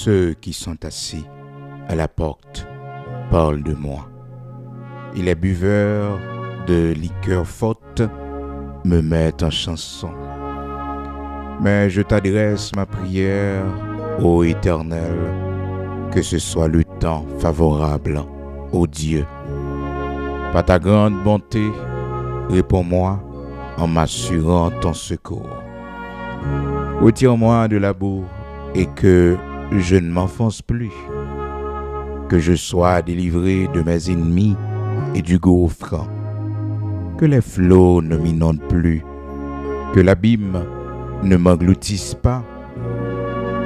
ceux qui sont assis à la porte parlent de moi. Et les buveurs de liqueur forte me mettent en chanson. Mais je t'adresse ma prière, ô Éternel, que ce soit le temps favorable, ô Dieu. Par ta grande bonté, réponds-moi en m'assurant ton secours. Retire-moi de la boue et que je ne m'enfonce plus, que je sois délivré de mes ennemis et du gouffre, que les flots ne m'inondent plus, que l'abîme ne m'engloutisse pas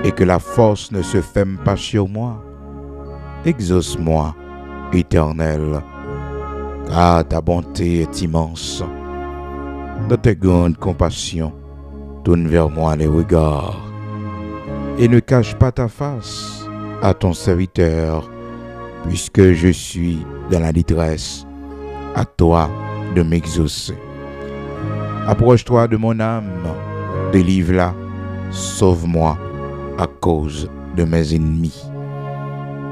et que la force ne se ferme pas sur moi. Exauce-moi, Éternel, car ta bonté est immense. Dans tes grandes compassions, tourne vers moi les regards et ne cache pas ta face à ton serviteur, puisque je suis dans la détresse. À toi de m'exaucer. Approche-toi de mon âme, délivre-la, sauve-moi à cause de mes ennemis.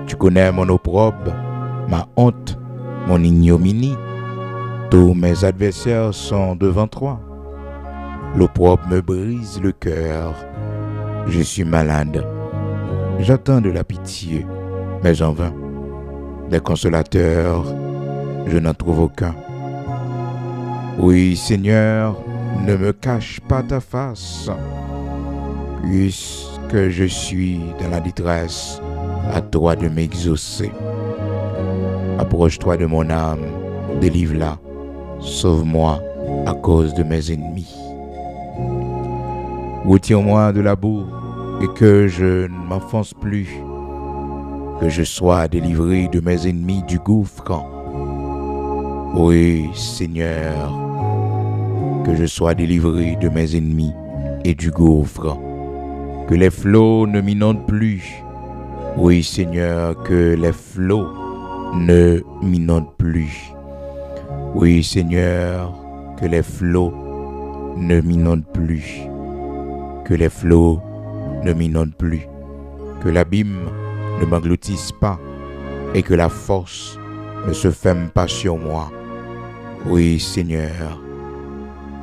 Tu connais mon opprobre, ma honte, mon ignominie. Tous mes adversaires sont devant toi. L'opprobre me brise le cœur. Je suis malade. J'attends de la pitié, mais en vain. Des consolateurs, je n'en trouve aucun. Oui, Seigneur, ne me cache pas ta face. Puisque je suis dans la détresse, à toi de m'exaucer. Approche-toi de mon âme, délivre-la, sauve-moi à cause de mes ennemis. Retire-moi de la boue et que je ne m'enfonce plus, que je sois délivré de mes ennemis du gouffre. Oui, Seigneur, que je sois délivré de mes ennemis et du gouffre, que les flots ne m'inondent plus. Oui, Seigneur, que les flots ne m'inondent plus. Oui, Seigneur, que les flots ne m'inondent plus. Que les flots ne m'inondent plus. Que l'abîme ne m'engloutisse pas et que la force ne se ferme pas sur moi. Oui, Seigneur,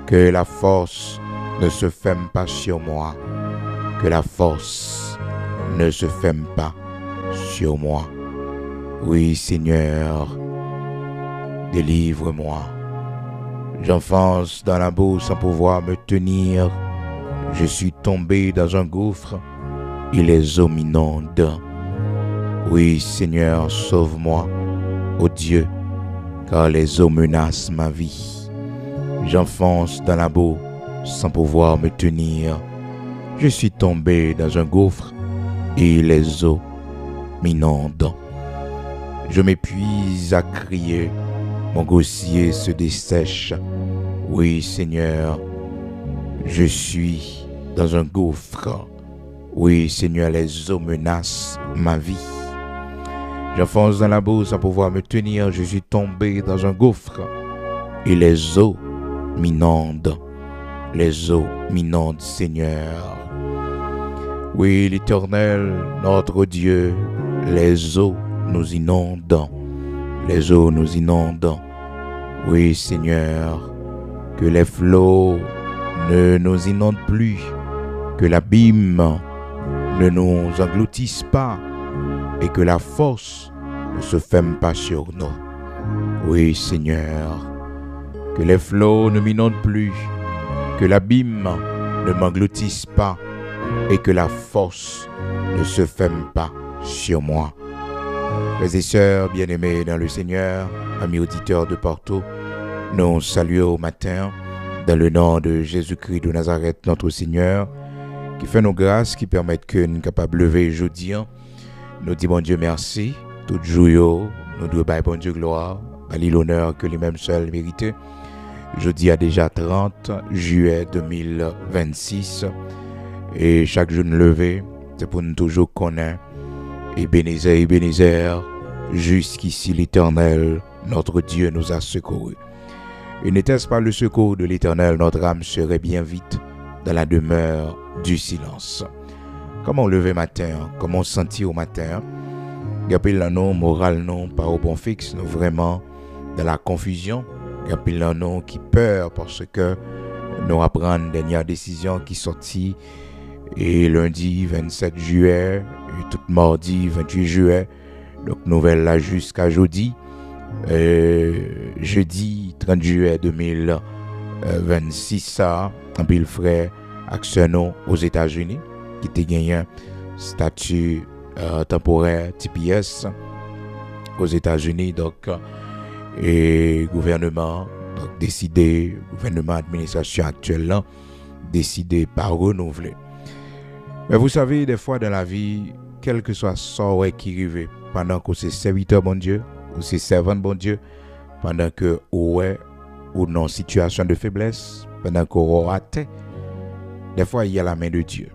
que la force ne se ferme pas sur moi. Que la force ne se ferme pas sur moi. Oui, Seigneur, délivre-moi. J'enfonce dans la boue sans pouvoir me tenir. Je suis tombé dans un gouffre et les eaux m'inondent. Oui, Seigneur, sauve-moi, ô Dieu, car les eaux menacent ma vie. J'enfonce dans la boue sans pouvoir me tenir. Je suis tombé dans un gouffre et les eaux m'inondent. Je m'épuise à crier, mon gosier se dessèche. Oui, Seigneur, je suis dans un gouffre. Oui, Seigneur, les eaux menacent ma vie. J'enfonce dans la boue sans pouvoir me tenir. Je suis tombé dans un gouffre et les eaux m'inondent. Les eaux m'inondent, Seigneur. Oui, l'Éternel, notre Dieu, les eaux nous inondent. Les eaux nous inondent. Oui, Seigneur, que les flots ne nous inondent plus, que l'abîme ne nous engloutisse pas et que la force ne se ferme pas sur nous. Oui, Seigneur, que les flots ne m'inondent plus, que l'abîme ne m'engloutisse pas et que la force ne se ferme pas sur moi. Frères et sœurs bien-aimés dans le Seigneur, amis auditeurs de partout, nous saluons au matin dans le nom de Jésus-Christ de Nazareth, notre Seigneur, qui fait nos grâces, qui permettent que nous soyons capables de lever aujourd'hui. Nous disons bon Dieu merci, tout jour, nous devons bailler bon Dieu gloire, bailler l'honneur que lui-même seul mérite. Jeudi a déjà 30 juillet 2026 et chaque jour levé, c'est pour nous toujours connaître Ebenezer, jusqu'ici l'Éternel, notre Dieu nous a secourus. Et n'était-ce pas le secours de l'Éternel, notre âme serait bien vite dans la demeure du silence. Comment lever matin, comment sentir au matin. Gapil là non, moral non, pas au bon fixe, nous vraiment dans la confusion. Gapil là non qui peur parce que nous apprenons une dernière décision qui sortit et lundi 27 juillet et tout mardi 28 juillet. Donc nouvelle là jusqu'à jeudi. Jeudi 30 juillet 2026 ça, un pile frère actionnaire aux États-Unis qui te gagné un statut temporaire TPS aux États-Unis. Donc et gouvernement donc décidé, gouvernement administration actuelle là décidé par renouveler. Mais vous savez, des fois dans la vie, quel que soit ce qui arrive, pendant que c'est serviteur bon Dieu, ou c'est servant bon Dieu, pendant que ouais ou non situation de faiblesse, pendant qu'on raté, des fois il y a la main de Dieu.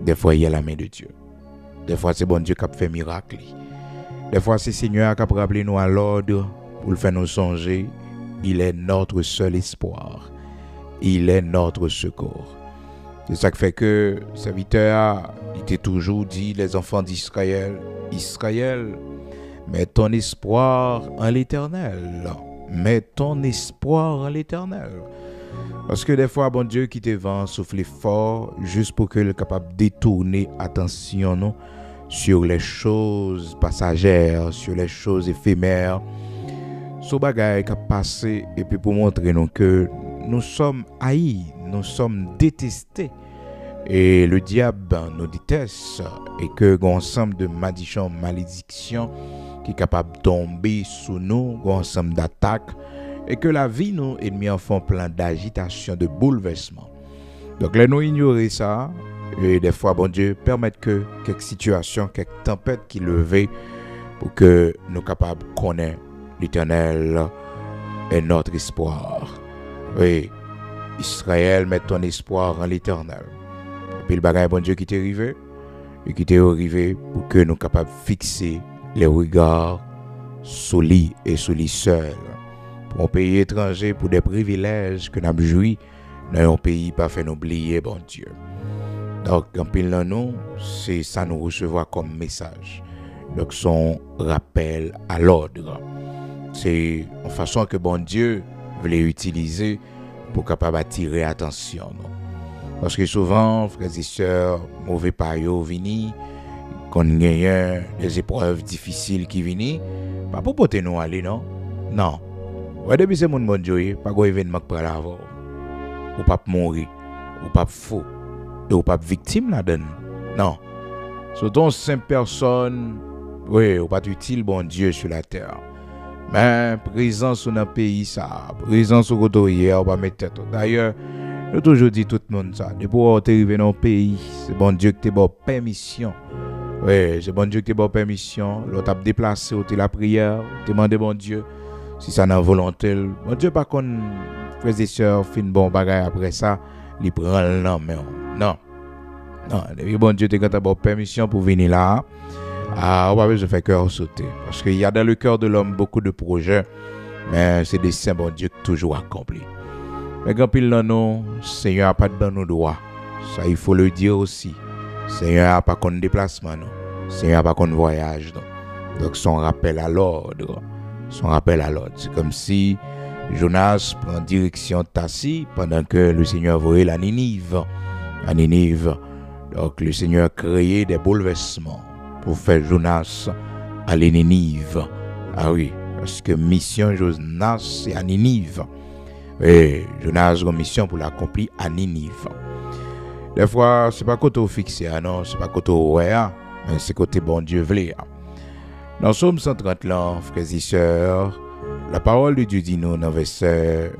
Des fois il y a la main de Dieu. Des fois c'est bon Dieu qui a fait miracle. Des fois c'est Seigneur qui a rappelé nous à l'ordre pour le faire nous songer. Il est notre seul espoir. Il est notre secours. C'est ça qui fait que le serviteur il était toujours dit, les enfants d'Israël, Israël, mets ton espoir en l'Éternel. Mets ton espoir en l'Éternel. Parce que des fois, bon Dieu qui te vent souffler fort, juste pour que le capable de détourner attention non, sur les choses passagères, sur les choses éphémères, sur les bagages qui passé, et puis pour montrer nous que nous sommes haïs, nous sommes détestés. Et le diable nous déteste et que un ensemble de malédictions qui est capable de tomber sous nous, un ensemble d'attaques et que la vie nous ennemis en font plein d'agitation, de bouleversement. Donc là nous ignorer ça et des fois bon Dieu permettre que quelques situations, quelques tempêtes qui levent pour que nous capables de connaître l'Éternel est notre espoir. Oui, Israël, met ton espoir en l'Éternel. Puis le bagage bon Dieu qui t'est arrivé et qui t'est arrivé pour que nous capables de fixer les regards sur lui et sur lui seul. Pour un pays étranger, pour des privilèges que nous avons joui dans un pays pas fait oublier bon Dieu. Donc en pile dans nous, c'est ça nous recevoir comme message. Donc son rappel à l'ordre. C'est une façon que bon Dieu voulait utiliser pour capable attirer attention. Non? Parce que souvent, frères et sœurs, mauvais payo vini, qu'on gagne des épreuves difficiles qui viennent, pas pour porter nous aller, non? Non. Ouais, depuis c'est mon bon Dieu, pas un événement pour l'avoir. Ou pas mourir, ou pas faux, ou pas victime là-dedans. Non. Surtout simple personne, oui, ou pas utile bon Dieu sur la terre. Mais présence dans le pays, ça, présence au côté hier, on va mettre tête. D'ailleurs, je toujours dit tout le monde ça. Depuis que tu es arrivé dans le pays, c'est bon Dieu qui t'a donné permission. Oui, c'est bon Dieu qui t'a donné permission. L'autre a déplacé, tu la prière, tu demandé bon Dieu si ça n'a volonté. Bon Dieu, par contre, frères et sœurs, fin bon bagage après ça, il prend le nom. Non. Non, depuis bon Dieu t'a donné permission pour venir là. On va besoin de faire cœur sauter. Parce qu'il y a dans le cœur de l'homme beaucoup de projets, mais c'est des saints bon Dieu toujours accomplis. Mais quand il là non, Seigneur n'a pas de nos droits. Ça il faut le dire aussi. Seigneur n'a pas de déplacement non. Seigneur n'a pas de voyage non. Donc son rappel à l'ordre. C'est comme si Jonas prend direction Tassi pendant que le Seigneur voyait la Ninive. Donc le Seigneur créait des bouleversements pour faire Jonas à Ninive. Ah oui, parce que mission Jonas c'est à Ninive. Et Jonas a une mission pour l'accomplir à Ninive. Des fois, ce n'est pas côté fixé, non, ce n'est pas côté ouais, mais c'est côté bon Dieu voulait. Dans Psaume 130, là, frères et sœurs, la parole de Dieu dit nous dans verset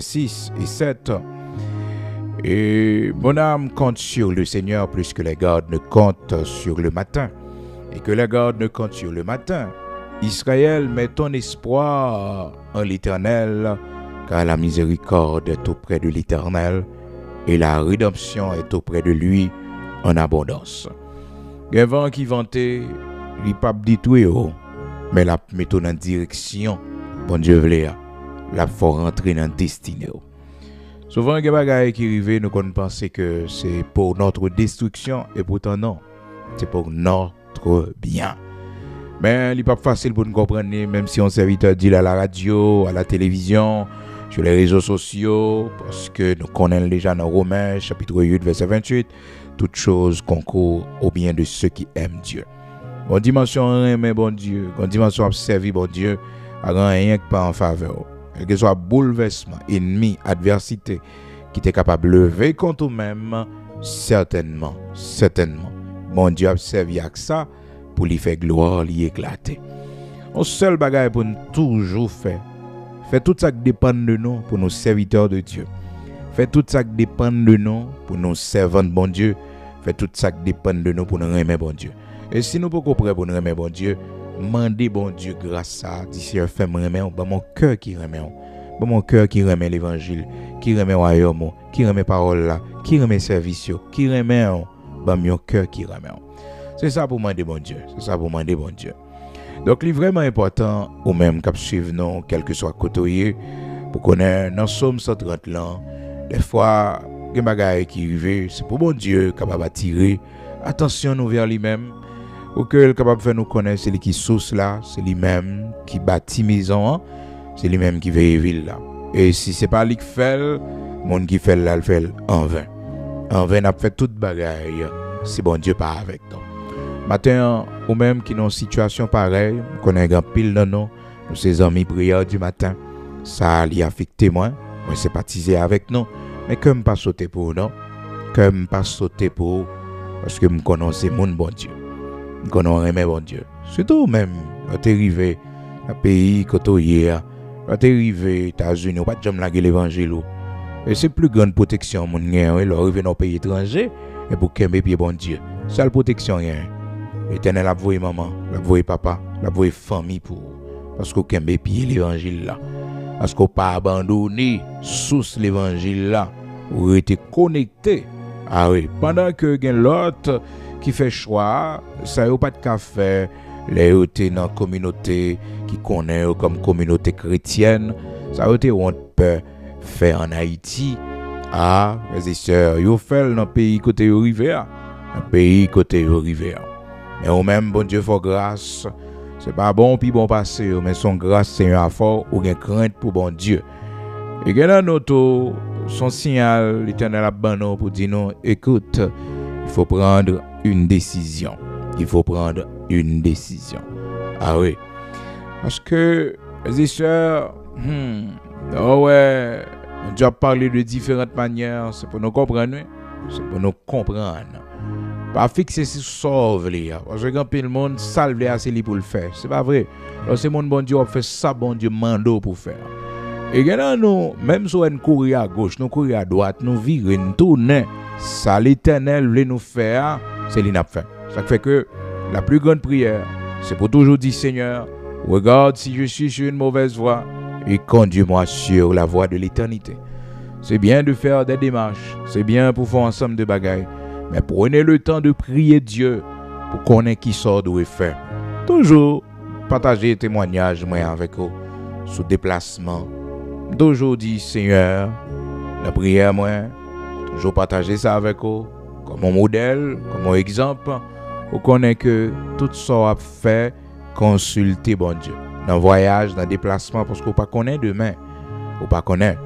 6 et 7. Et mon âme compte sur le Seigneur plus que les gardes ne comptent sur le matin. Et que les gardes ne comptent sur le matin. Israël, mets ton espoir en l'Éternel, car la miséricorde est auprès de l'Éternel et la rédemption est auprès de lui en abondance. Un vent qui vantait, il pas dit tout, mais la mettre en direction, bon Dieu voulait, la faut rentrer dans destinée. Souvent, il y a des choses qui arrivent, nous pensons que c'est pour notre destruction, et pourtant non, c'est pour notre bien. Mais il n'est pas facile pour nous comprendre, même si on serviteur dit à la radio, à la télévision, sur les réseaux sociaux, parce que nous connaissons déjà dans Romains, chapitre 8, verset 28, toutes choses concourent au bien de ceux qui aiment Dieu. Bon dimension aimer bon Dieu, bon dimension observer bon Dieu, à rien que pas en faveur. Quel que soit bouleversement, ennemi, adversité, qui est capable de lever contre nous-mêmes, certainement, bon Dieu a servi avec ça pour lui faire gloire, lui éclater. Un seul bagage pour nous toujours faire tout ça qui dépend de nous pour nos serviteurs de Dieu. Fait tout ça qui dépend de nous pour nos servants de bon Dieu. Fait tout ça qui dépend de nous pour nous aimer bon Dieu. Et si nous ne pouvons pas pour nous aimer bon Dieu, demandez bon Dieu grâce à d'ici fait me remet mon cœur qui remet mon cœur qui remet l'évangile, qui remet royaume, qui remet parole là, qui remet service, qui remet mon cœur qui remet. C'est ça pour demander bon Dieu. C'est ça pour demander bon Dieu. Donc, il est vraiment important, ou même qu'à suivre nous, quel que soit côté, pour connaître dans Somme 130 là, des fois, il y a des bagages qui arrivent, c'est pour bon Dieu capable d'attirer attention nous vers lui-même, ou que est capable de faire nous connaître, c'est lui qui source là, c'est lui-même qui bâtit maison, c'est lui-même qui veille ville là. Et si c'est pas lui qui fait, le monde qui fait là, le fait en vain. En vain, on a fait toute bagaille, c'est bon Dieu pas avec nous. Matin, ou même qui dans une situation pareille, qu'on a un grand pile dans nous, ses amis prières du matin, ça a affecté moi sympathiser avec nous, mais que je ne pas sauter pour nous, que je ne pas sauter pour, parce que je connais c'est mon bon Dieu, je connais bon Dieu. Surtout même, quand tu arrives dans le pays, quand tu arrives aux États-Unis, ou pas de la l'évangile, et c'est plus grande protection, mon gars, il arrive dans un pays étranger, et pour qu'il y ait bon Dieu. Seule protection, l'Éternel a voué maman, l'a voué papa, l'a voué famille pour. Parce qu'on a pied l'évangile là. Parce qu'on n'a pas abandonné sous l'évangile là. On a été connecté. Ah oui, pendant que l'autre qui fait choix, ça n'a pas de café, les autres dans la communauté qui connaît comme communauté chrétienne, ça a été on peut faire en Haïti. Ah, les sœurs, ils fait dans le pays côté Rivière. Un pays côté Rivière. Mais au même, bon Dieu, faut grâce. C'est pas bon puis bon passé, mais son grâce, c'est un effort ou une crainte pour bon Dieu. Et que notre son signal, l'Éternel a banni pour dire non, écoute, il faut prendre une décision. Il faut prendre une décision. Ah oui. Parce que, les sœurs, oh ouais, on doit parler de différentes manières, c'est pour nous comprendre. C'est pour nous comprendre. Pas fixer sur sauve les parce que quand le monde salve les assez pour le faire, c'est pas vrai. Lorsque mon bon Dieu a fait ça, bon Dieu mando pour faire. Et quand nous même si on courir à gauche, nous courir à droite, nous virer, nous tourner, ça l'Éternel veut nous faire, c'est lui n'a fait. Ça fait que la plus grande prière, c'est pour toujours dire Seigneur, regarde si je suis sur une mauvaise voie et conduis-moi sur la voie de l'éternité. C'est bien de faire des démarches, c'est bien pour faire ensemble de bagailles. Mais prenez le temps de prier Dieu pour connaître qui sort d'où faire. Toujours partager témoignages moi avec vous sous déplacement. Toujours dire Seigneur, la prière moi, toujours partager ça avec vous comme un modèle, comme un exemple. Vous connaissez que tout ça a fait consulter bon Dieu. Dans le voyage, dans le déplacement, parce que vous ne connaissez pas demain. Vous ne connaissez pas.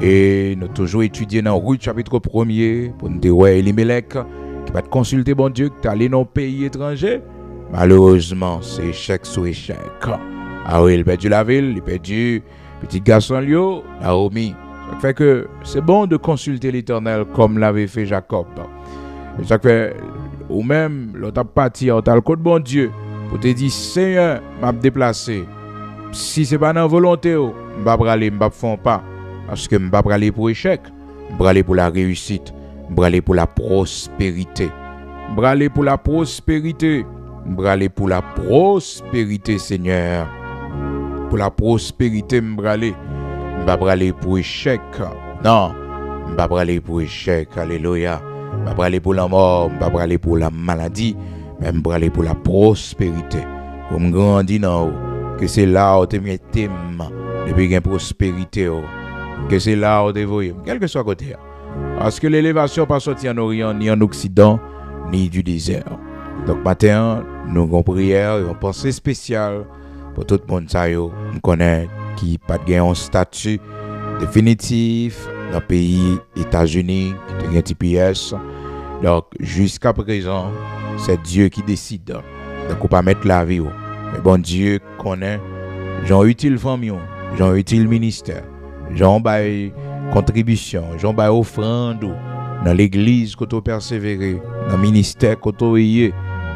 Et nous toujours étudié dans Ruth chapitre 1er pour nous dire ouais Elimelech qui va te consulter bon Dieu que tu allé dans un pays étranger. Malheureusement, c'est échec sur échec. Ah oui, il a perdu la ville, il a perdu petit garçon Lio, Naomi. Ça fait que c'est bon de consulter l'Éternel comme l'avait fait Jacob. Et ça fait ou même l'autre parti au tal côté bon Dieu pour te dire Seigneur, m'a déplacé. Si c'est pas dans volonté, m'pa braler, m'pa font pas. Parce que je ne vais pas aller pour l'échec, je vais aller pour la réussite, je vais aller pour la prospérité. Je vais aller pour la prospérité, je vais aller pour la prospérité, Seigneur. Pour la prospérité, je vais aller. Je ne vais pas aller pour l'échec. Non, je ne vais pas aller pour l'échec, alléluia. Je ne vais pas aller pour la mort, je ne vais pas aller pour la maladie, mais je vais aller pour la prospérité. Pour me grandir dans que c'est là où tu es mis depuis la prospérité. que c'est là où tu voyé, quel que soit côté. Parce que l'élévation pas sorti en Orient, ni en Occident, ni du désert. Donc matin, nous avons prière et une pensée spéciale pour tout le monde nous connaît qui pas de un statut définitif dans le pays États-Unis, qui a un TPS. Donc jusqu'à présent, c'est Dieu qui décide. Donc on ne peut pas mettre la vie. Mais bon Dieu connaît, j'en utile famille, j'en utile ministère, j'en bail contribution, j'en bail offrande dans l'église que tu persévérer, dans le ministère que tu es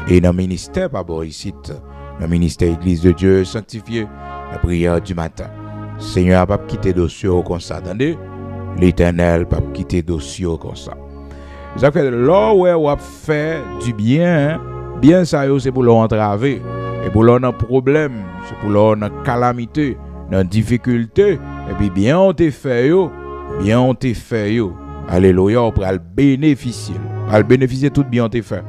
et dans le ministère pas bon ici, dans le ministère église de Dieu sanctifié, la prière du matin. Seigneur pas quitter dossier comme ça, attendez, l'Éternel pas quitter dossier comme ça. Ça fait là où on fait du bien, bien ça c'est pour l'entraver. Et pour l'on a problème, c'est pour l'on a calamité, dans difficulté, et puis bien on te fait yo, bien on te fait yo. Alléluia, on pourra le bénéficier. On va le bénéficier tout bien on te fait.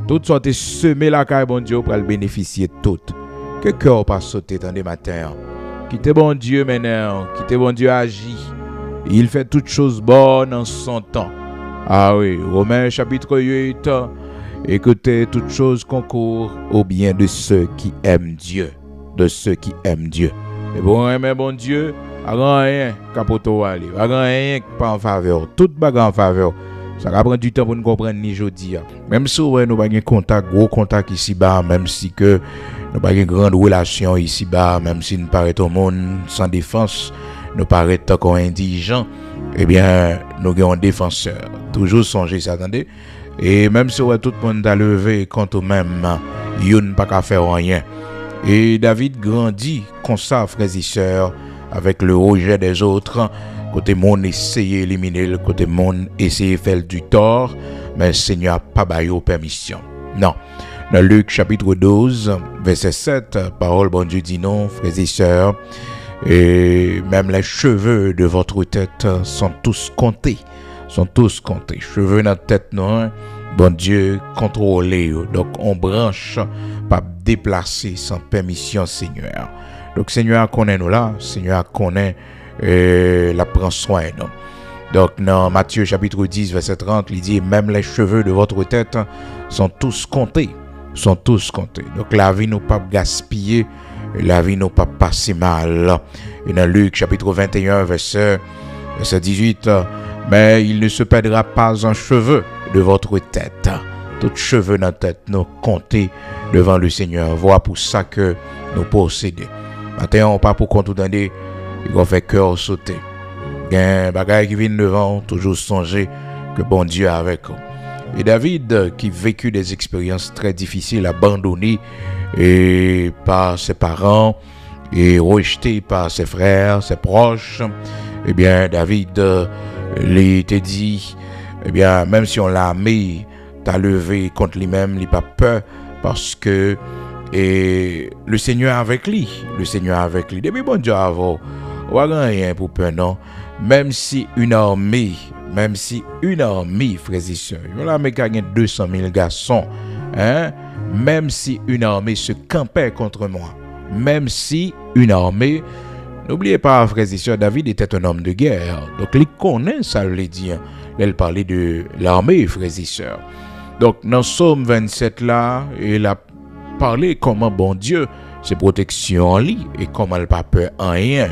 Tout soit te semer la caille bon Dieu pour le bénéficier tout. Que cœur pas sauter dans des matins. Quittez bon Dieu maintenant, quittez bon Dieu agit. Il fait toutes choses bonnes en son temps. Ah oui, Romains chapitre 8. Écoutez, toutes choses concourent au bien de ceux qui aiment Dieu. De ceux qui aiment Dieu. Et bon, mais bon Dieu, rien capoto aller, rien pas en faveur, tout bagarre en faveur. Ça va prendre du temps pour nous comprendre ni jodi. Même si ouais, nous pas un contact, gros contact ici bas, même si que nous pas une grande relation ici bas, même si nous paraît au monde sans défense, nous paraît comme indigents, eh bien, nous avons un défenseur. Toujours songer ça, attendez. Et même si ouais, tout le monde a levé contre même, il n'a pas qu'à faire rien. Et David grandit comme ça, frères et sœurs, avec le rejet des autres. Côté monde essayer d'éliminer, le côté monde essayer de faire du tort, mais le Seigneur n'a pas baillé permission. Non. Dans Luc chapitre 12, verset 7, parole bon Dieu dit non, frères et sœurs, et même les cheveux de votre tête sont tous comptés. Sont tous comptés. Cheveux dans la tête, non. Bon Dieu, contrôlez. Donc, on branche, pas déplacer sans permission, Seigneur. Donc, Seigneur connaît nous là. Seigneur connaît la prend soin. Non? Donc, dans Matthieu chapitre 10, verset 30, il dit, même les cheveux de votre tête sont tous comptés. Sont tous comptés. Donc, la vie nous pas gaspiller. La vie nous pas passer mal. Et dans Luc chapitre 21, verset 18, mais il ne se perdra pas un cheveu de votre tête. Tout cheveu dans la tête nous compter devant le Seigneur. Voilà pour ça que nous possédons. Maintenant, on pas pour condamner, il fait cœur sauter. Il y a un bagage qui vient devant, toujours songer que bon Dieu est avec nous. Et David, qui vécu des expériences très difficiles, abandonné par ses parents et rejeté par ses frères, ses proches, eh bien, David, il te dit, eh bien, même si on l'a mis, t'as levé contre lui-même, il n'a pas peur, parce que le Seigneur est avec lui. Le Seigneur est avec lui. Depuis bon Dieu avant, on n'a rien pour peur, non. Même si une armée, frères et sœurs, une armée qui a 200 000 garçons, hein, même si une armée se campait contre moi, même si une armée, n'oubliez pas, frères et sœurs, David était un homme de guerre. Donc, il connaît ça, le dit. Il parlait de l'armée, frères et sœurs. Donc, dans Psaume 27, là, il a parlé comment, bon Dieu, ses protections en lui et comment il n'a pas peur en rien.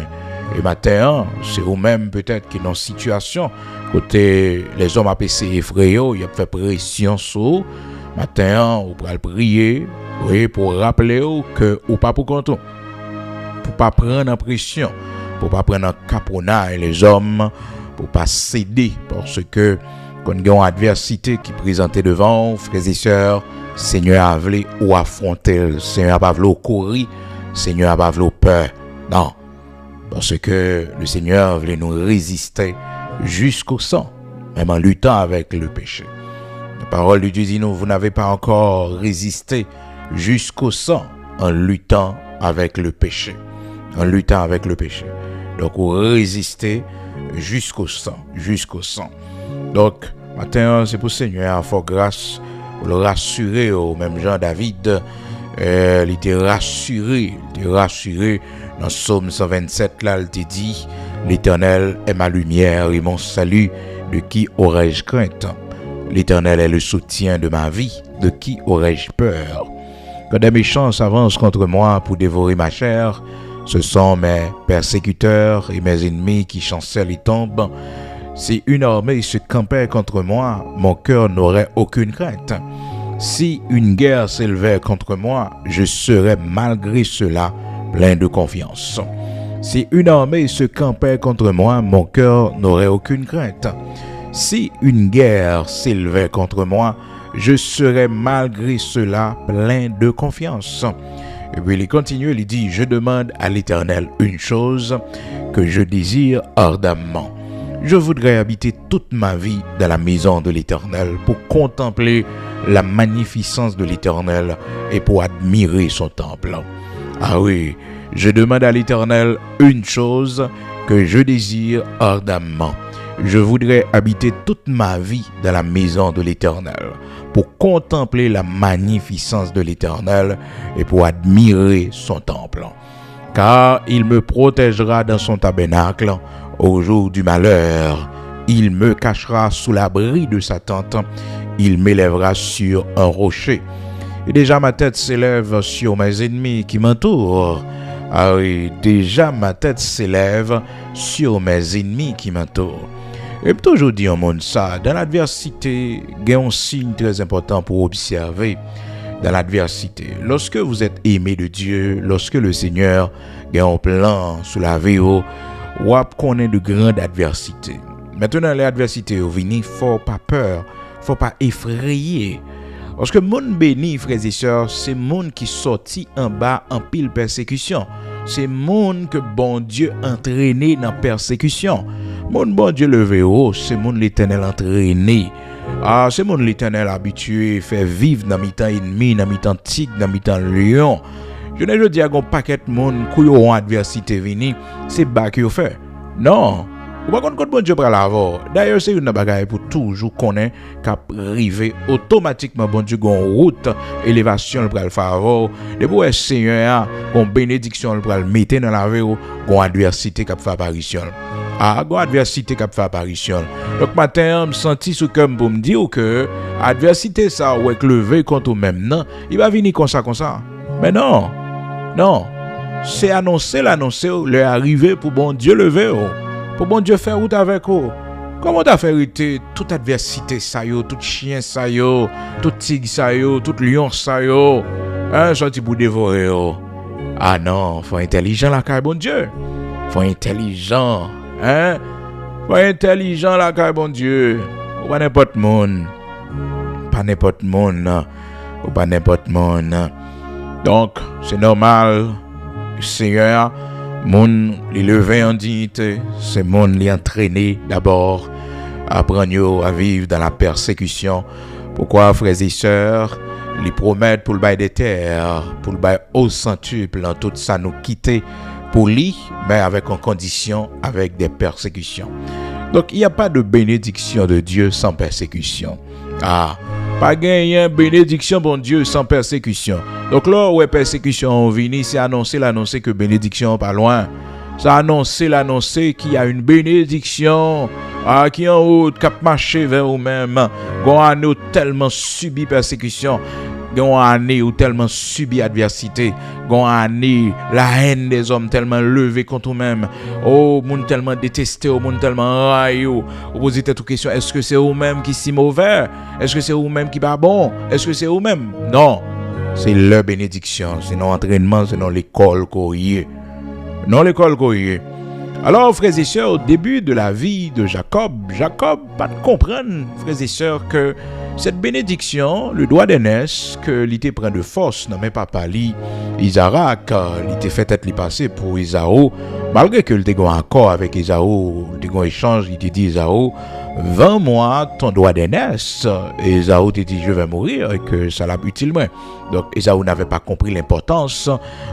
Et maintenant, c'est vous-même peut-être qui dans une situation, côté les hommes ont essayé effrayés, ils ont fait pression sur. Maintenant, vous pouvez prier, oui, pour rappeler que vous pas pour compte. Pour pas prendre en pression, pour pas prendre en caponnage les hommes, pour pas céder, parce que quand il y a une adversité qui est présentée devant, frères et sœurs, Seigneur a voulu ou affronter, Seigneur a pas voulu courir, Seigneur a pas voulu peur. Non, parce que le Seigneur voulait nous résister jusqu'au sang, même en luttant avec le péché. La parole de Dieu dit nous, vous n'avez pas encore résisté jusqu'au sang en luttant avec le péché. En luttant avec le péché. Donc, vous résistez jusqu'au sang. Jusqu'au sang. Donc, maintenant, c'est pour le Seigneur, faut grâce pour le rassurer au même Jean David. Il était rassuré. Dans Psaume 127, là, il te dit, L'Éternel est ma lumière et mon salut, de qui aurais-je crainte? L'Éternel est le soutien de ma vie, de qui aurais-je peur? Quand des méchants s'avancent contre moi pour dévorer ma chair, ce sont mes persécuteurs et mes ennemis qui chancellent et tombent. Si une armée se campait contre moi, mon cœur n'aurait aucune crainte. Si une guerre s'élevait contre moi, je serais malgré cela plein de confiance. Si une armée se campait contre moi, mon cœur n'aurait aucune crainte. Si une guerre s'élevait contre moi, je serais malgré cela plein de confiance. Et puis il continue, il dit, je demande à l'Éternel une chose que je désire ardemment. Je voudrais habiter toute ma vie dans la maison de l'Éternel pour contempler la magnificence de l'Éternel et pour admirer son temple. Ah oui, je demande à l'Éternel une chose que je désire ardemment. Je voudrais habiter toute ma vie dans la maison de l'Éternel pour contempler la magnificence de l'Éternel et pour admirer son temple. Car il me protégera dans son tabernacle au jour du malheur. Il me cachera sous l'abri de sa tente. Il m'élèvera sur un rocher. Et déjà ma tête s'élève sur mes ennemis qui m'entourent. Ah oui, déjà ma tête s'élève sur mes ennemis qui m'entourent. Et toujours dit au monde ça, dans l'adversité, il y a un signe très important pour observer. Dans l'adversité, lorsque vous êtes aimé de Dieu, lorsque le Seigneur a un plan sous la vie, ou connaît de grandes adversités. Maintenant, les adversités viennent, il ne faut pas peur, il ne faut pas effrayer. Parce que moun béni, frères et sœurs, c'est moun qui sorti en bas en pile persécution. C'est moun que bon Dieu entraîné dans persécution. Moun bon Dieu levé haut, c'est moun l'Éternel entraîné. Ah, c'est moun l'Éternel habitué, fait vivre dans mi-temps ennemi, dans mi-temps tigre, dans mi-temps lion. Je ne veux dire qu'on paquet moun qui ont adversité vini, c'est bas qui fait. Non. Ou pas contre bon Dieu pour l'avoir. D'ailleurs, c'est une bagaille pour toujours connaître qu'à arriver automatiquement bon Dieu gon route élévation pour le favor. De pour Seigneur gon bénédiction pour le mettre dans la vie gon adversité qui fait apparition. Ah, gon adversité qui fait apparition. Donc matin, me senti sous cœur pour me dire que adversité ça ou est levé contre même non, il va venir comme ça. Mais non. Non. C'est annoncer le arriver pour bon Dieu lever. Pour bon Dieu faire route avec vous. Comment t'as fait hériter toute adversité ça yo, tout chien ça yo, tout tigre ça yo, tout lion ça yo, hein, sorti pour dévorer yo. Ah non, faut intelligent la caille bon Dieu. Faut intelligent, hein? Faut intelligent la caille bon Dieu. Ou pas n'importe monde. Pas n'importe monde. Ou pas n'importe monde. Donc, c'est normal. Seigneur moun li levé en dignité, c'est moun li entraîné d'abord apprendre à vivre dans la persécution. Pourquoi frères et sœurs, li promettent pour le bail des terres, pour le bail au centuple, dans tout ça nous quitter pour lui, mais avec une condition, avec des persécutions. Donc il n'y a pas de bénédiction de Dieu sans persécution. Ah, pas gagner bénédiction bon Dieu sans persécution. Donc là où est persécution vini, c'est l'annoncer que bénédiction pas loin. Ça l'annoncer qu'il y a une bénédiction qui en haut cap marcher vers vous-même. Gon année ou tellement subi persécution, gon année ou tellement subi adversité, gon année la haine des hommes tellement levée contre vous-même. Oh, moun tellement détesté, oh moun tellement raillé. Vous posez toute question, est-ce que c'est vous-même qui si mauvais? Est-ce que c'est vous-même qui pas bon? Est-ce que c'est vous-même? Non. C'est leur bénédiction, c'est non entraînement, c'est non l'école courrier. Non l'école courrier. Alors, frères et sœurs, au début de la vie de Jacob pas de comprendre, frères et sœurs, que cette bénédiction, le droit d'aînesse, que l'ité prend de force, non mais papa li, Isaac, l'ité fait être li passé pour Isaou, malgré que l'ité gon accord avec Isaou, l'ité gon échange, l'ité dit Isaou, 20 mois ton droit d'aînesse. Et Esaü te dit je vais mourir et que ça l'a utilement. Donc Esaü n'avait pas compris l'importance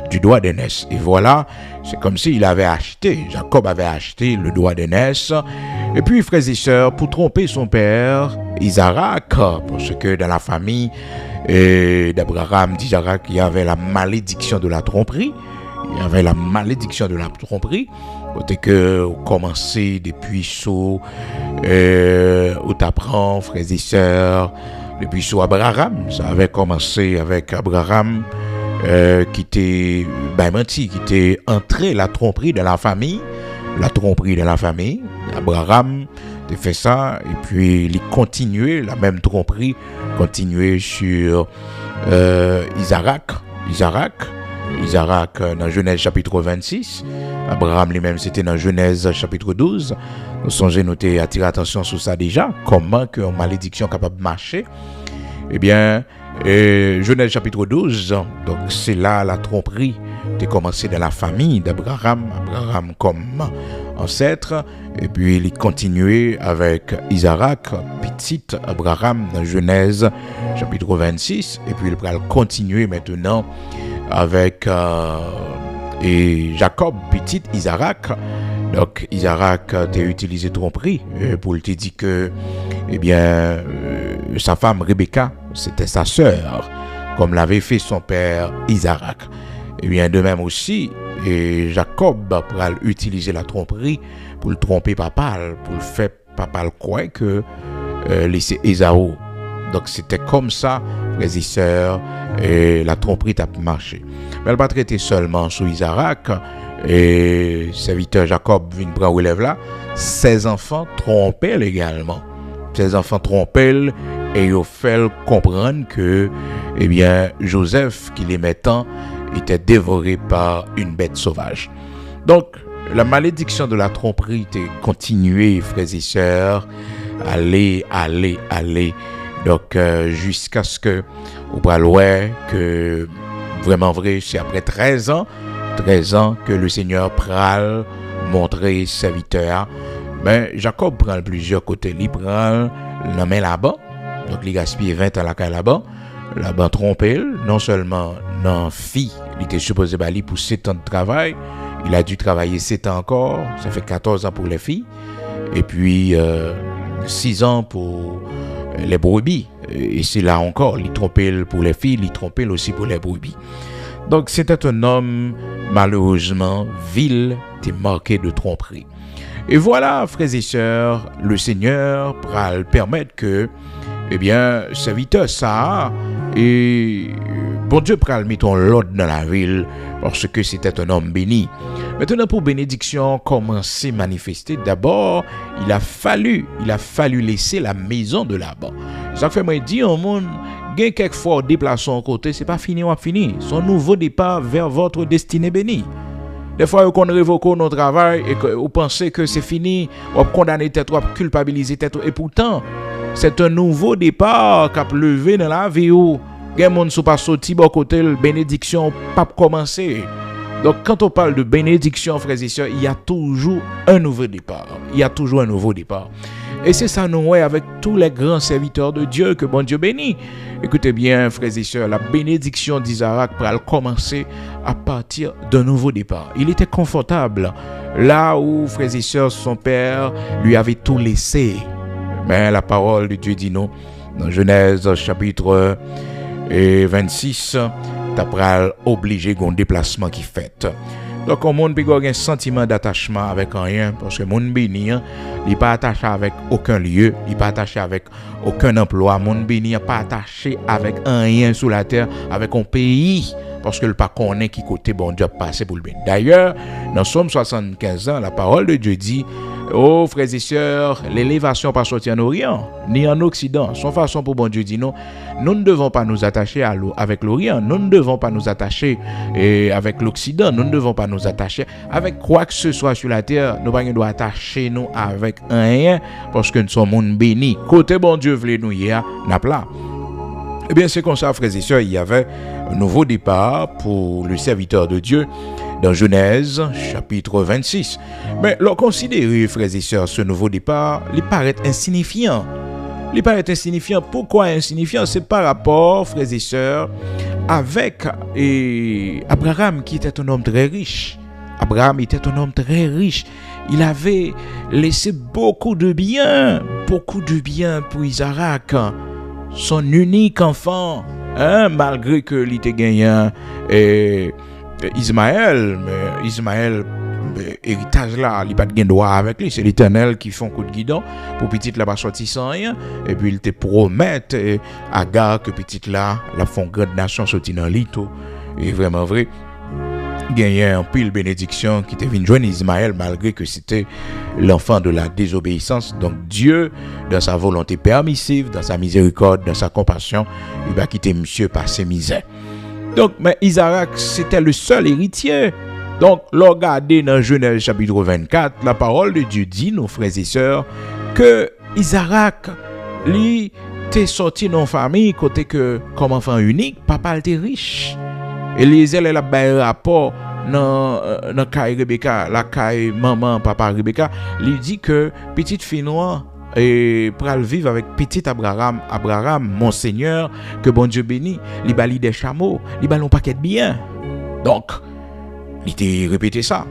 du droit d'aînesse. Et voilà, c'est comme s'il avait acheté, Jacob avait acheté le droit d'aînesse. Et puis frères et sœurs, pour tromper son père Isaac, parce que dans la famille d'Abraham d'Isaac, il y avait la malédiction de la tromperie. Il y avait la malédiction de la tromperie. côté que commencer depuis sous où t'apprends, frères et sœurs, depuis sous Abraham. Ça avait commencé avec Abraham qui était menti, qui était entré la tromperie de la famille. Abraham a fait ça et puis il continuait la même tromperie, continuait sur Isaac dans Genèse chapitre 26. Abraham lui-même c'était dans Genèse chapitre 12. Nous songez noter attirer attention sur ça déjà, comment que une malédiction capable de marcher. Eh bien, Genèse chapitre 12, donc c'est là la tromperie qui a commencé dans la famille d'Abraham, Abraham comme ancêtre, et puis il continuait avec Isaac, petit Abraham dans Genèse chapitre 26, et puis il va continuer maintenant avec et Jacob, petit Isaac. Donc Isaac a utilisé tromperie pour te dire que sa femme Rebecca, c'était sa sœur, comme l'avait fait son père Isaac. Et bien de même aussi, Jacob a utilisé la tromperie pour le tromper papa, pour le faire papa le croire que c'est Ésaü. Donc c'était comme ça, frères et sœurs, et la tromperie a marché. Mais elle n'a pas traité seulement sur Isaac, et serviteur Jacob vient prendre relève là, ses enfants trompaient également. Ses enfants trompaient et ils fait comprendre que Joseph, qui les mettant, était dévoré par une bête sauvage. Donc, la malédiction de la tromperie était continuée, frères et sœurs, aller. Donc, jusqu'à ce que, au bras loin, que vraiment vrai, c'est après 13 ans que le Seigneur pral montrer serviteur. Mais Jacob prend plusieurs côtés. Il prend la main là-bas. Donc, il gaspille 20 ans là-bas. Là-bas, trompé. Non seulement dans fille, il était supposé aller pour 7 ans de travail. Il a dû travailler 7 ans encore. Ça fait 14 ans pour les filles. Et puis, 6 ans pour les brebis. Et c'est là encore. Il trompait pour les filles, il trompait aussi pour les brebis. Donc, c'était un homme, malheureusement, vil, qui est marqué de tromperie. Et voilà, frères et sœurs, le Seigneur va permettre que, serviteur ça, et bon Dieu va mettre l'ordre dans la ville, parce que c'était un homme béni. Maintenant, pour bénédiction commencer à manifester, d'abord, il a fallu laisser la maison de là-bas. Ça fait moi dire au monde, gain quelquefois déplaçons côté, c'est pas fini ou fini. Son nouveau départ vers votre destinée bénie. Des fois, qu'on révoque notre travail et que vous pensez que c'est fini, on condamne tête, on culpabilise tête, et pourtant, c'est un nouveau départ qui a levé dans la vie où les gens ne sont pas sortis bon côté, la bénédiction pas commencé. Donc, quand on parle de bénédiction, frères et sœurs, il y a toujours un nouveau départ. Et c'est ça, nous, avec tous les grands serviteurs de Dieu, que bon Dieu bénit. Écoutez bien, frères et sœurs, la bénédiction d'Isaac va commencer à partir d'un nouveau départ. Il était confortable là où, frères et sœurs, son père lui avait tout laissé. Mais la parole de Dieu dit non. Dans Genèse chapitre 26, t'as obligé d'un déplacement qui fait. Donc, on monde peut avoir un sentiment d'attachement avec rien, parce que monde béni, il n'est pas attaché avec aucun lieu, il n'est pas attaché avec aucun emploi. Monde béni n'est pas attaché avec rien sur la terre, avec un pays, parce que le pas connaît qui côté bon Dieu passé pour le béni. D'ailleurs, dans Somme 75 ans, la parole de Dieu dit, oh frères et sœurs, l'élévation pas sortir en Orient, ni en Occident. Son façon pour bon Dieu dit non, nous ne devons pas nous attacher avec l'Orient, nous ne devons pas nous attacher avec l'Occident, nous ne devons pas nous attacher avec quoi que ce soit sur la terre. Nous ne devons pas attacher nous avec rien, parce que nous sommes monde béni. Côté bon Dieu voulait nous hier, n'a pas. Eh bien, c'est comme ça, frères et sœurs, il y avait un nouveau départ pour le serviteur de Dieu dans Genèse, chapitre 26. Mais l'on considère, frères et sœurs, ce nouveau départ, il paraît insignifiant. Pourquoi insignifiant? C'est par rapport, frères et sœurs, avec Abraham, qui était un homme très riche. Il avait laissé beaucoup de biens pour Isaac, son unique enfant, malgré que il était gagné Ismaël, mais Ismaël héritage là, il pas de droit avec lui, c'est l'Éternel qui fait un coup de guidon pour petite là pas sortir sans rien et puis il te promet à Agar que petite là la font grande nation sortir dans l'ito et vraiment vrai. Gagné un pile bénédiction qui était venu joindre Ismaël malgré que c'était l'enfant de la désobéissance. Donc Dieu, dans sa volonté permissive, dans sa miséricorde, dans sa compassion, il va quitter monsieur par ses misères. Donc, mais Isaac, c'était le seul héritier. Donc, regardez dans Genèse chapitre 24, la parole de Dieu dit, nos frères et sœurs, que Isaac, lui, t'est sorti dans la famille, côté que, comme enfant unique, papa était riche. Eliezer elle a un rapport dans caille Rebecca, la caille maman papa Rebecca, lui dit que petite fille noire et pral vivre avec petit Abraham, mon Seigneur, que bon Dieu bénit, li bali des chameaux, li ballon paquet de biens. Donc, il t'a répété ça.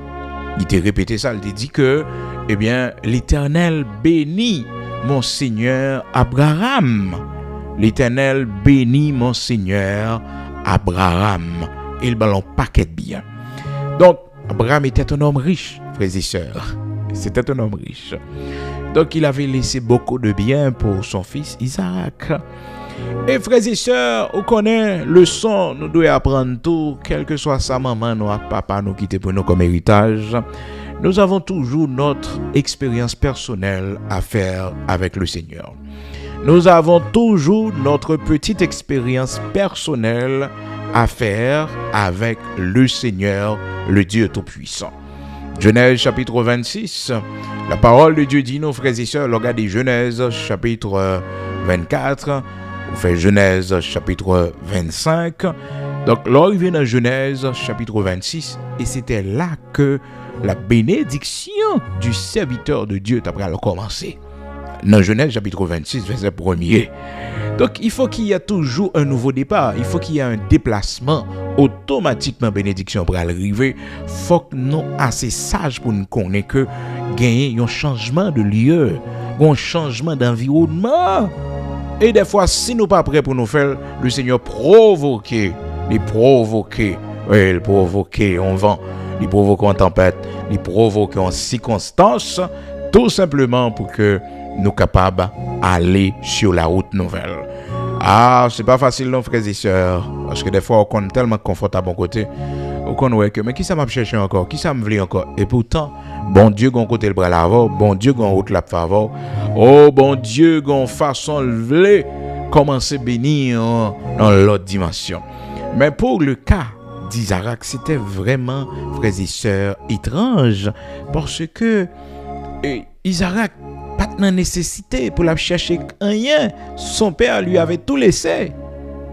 Il t'a dit que eh bien l'Éternel bénit mon Seigneur Abraham. L'Éternel bénit mon Seigneur Abraham. Il ballon paquet de biens. Donc, Abraham était un homme riche, frères et sœurs. C'était un homme riche. Donc, il avait laissé beaucoup de biens pour son fils Isaac. Et frères et sœurs, on connaît le son, nous devons apprendre tout, quelle que soit sa maman, notre papa nous quitte pour nous comme héritage. Nous avons toujours notre expérience personnelle à faire avec le Seigneur. Nous avons toujours notre petite expérience personnelle à faire avec le Seigneur, le Dieu Tout-Puissant. Genèse chapitre 26, la parole de Dieu dit, nos frères et sœurs, regardez Genèse chapitre 24, on fait Genèse chapitre 25. Donc, là, il vient dans Genèse chapitre 26, et c'était là que la bénédiction du serviteur de Dieu a commencé. Dans Genèse chapitre 26, verset 1er. Donc, il faut qu'il y ait toujours un nouveau départ. Il faut qu'il y ait un déplacement. Automatiquement, bénédiction pour arriver. Il faut que nous soyons assez sages pour nous connaître que gagner un changement de lieu, un changement d'environnement. Et des fois, si nous ne sommes pas prêts pour nous faire, le Seigneur provoquer, il provoquer en vent, il provoque en tempête, il provoque en circonstances, tout simplement pour que nous sommes capables d'aller sur la route nouvelle. Ah, c'est pas facile, non, frères et sœurs, parce que des fois, on est tellement confortable à bon côté, on voit que, mais qui ça m'a cherché encore, qui ça me voulait encore, et pourtant, bon Dieu, gon côté le bras l'avant, bon Dieu, gon route la faveur, oh, bon Dieu, gon façon le voulait, commencer bénir dans l'autre dimension. Mais pour le cas d'Isaac, c'était vraiment, frères et sœurs, étrange, parce que Isaac pas de nécessité pour la chercher rien. Son père lui avait tout laissé.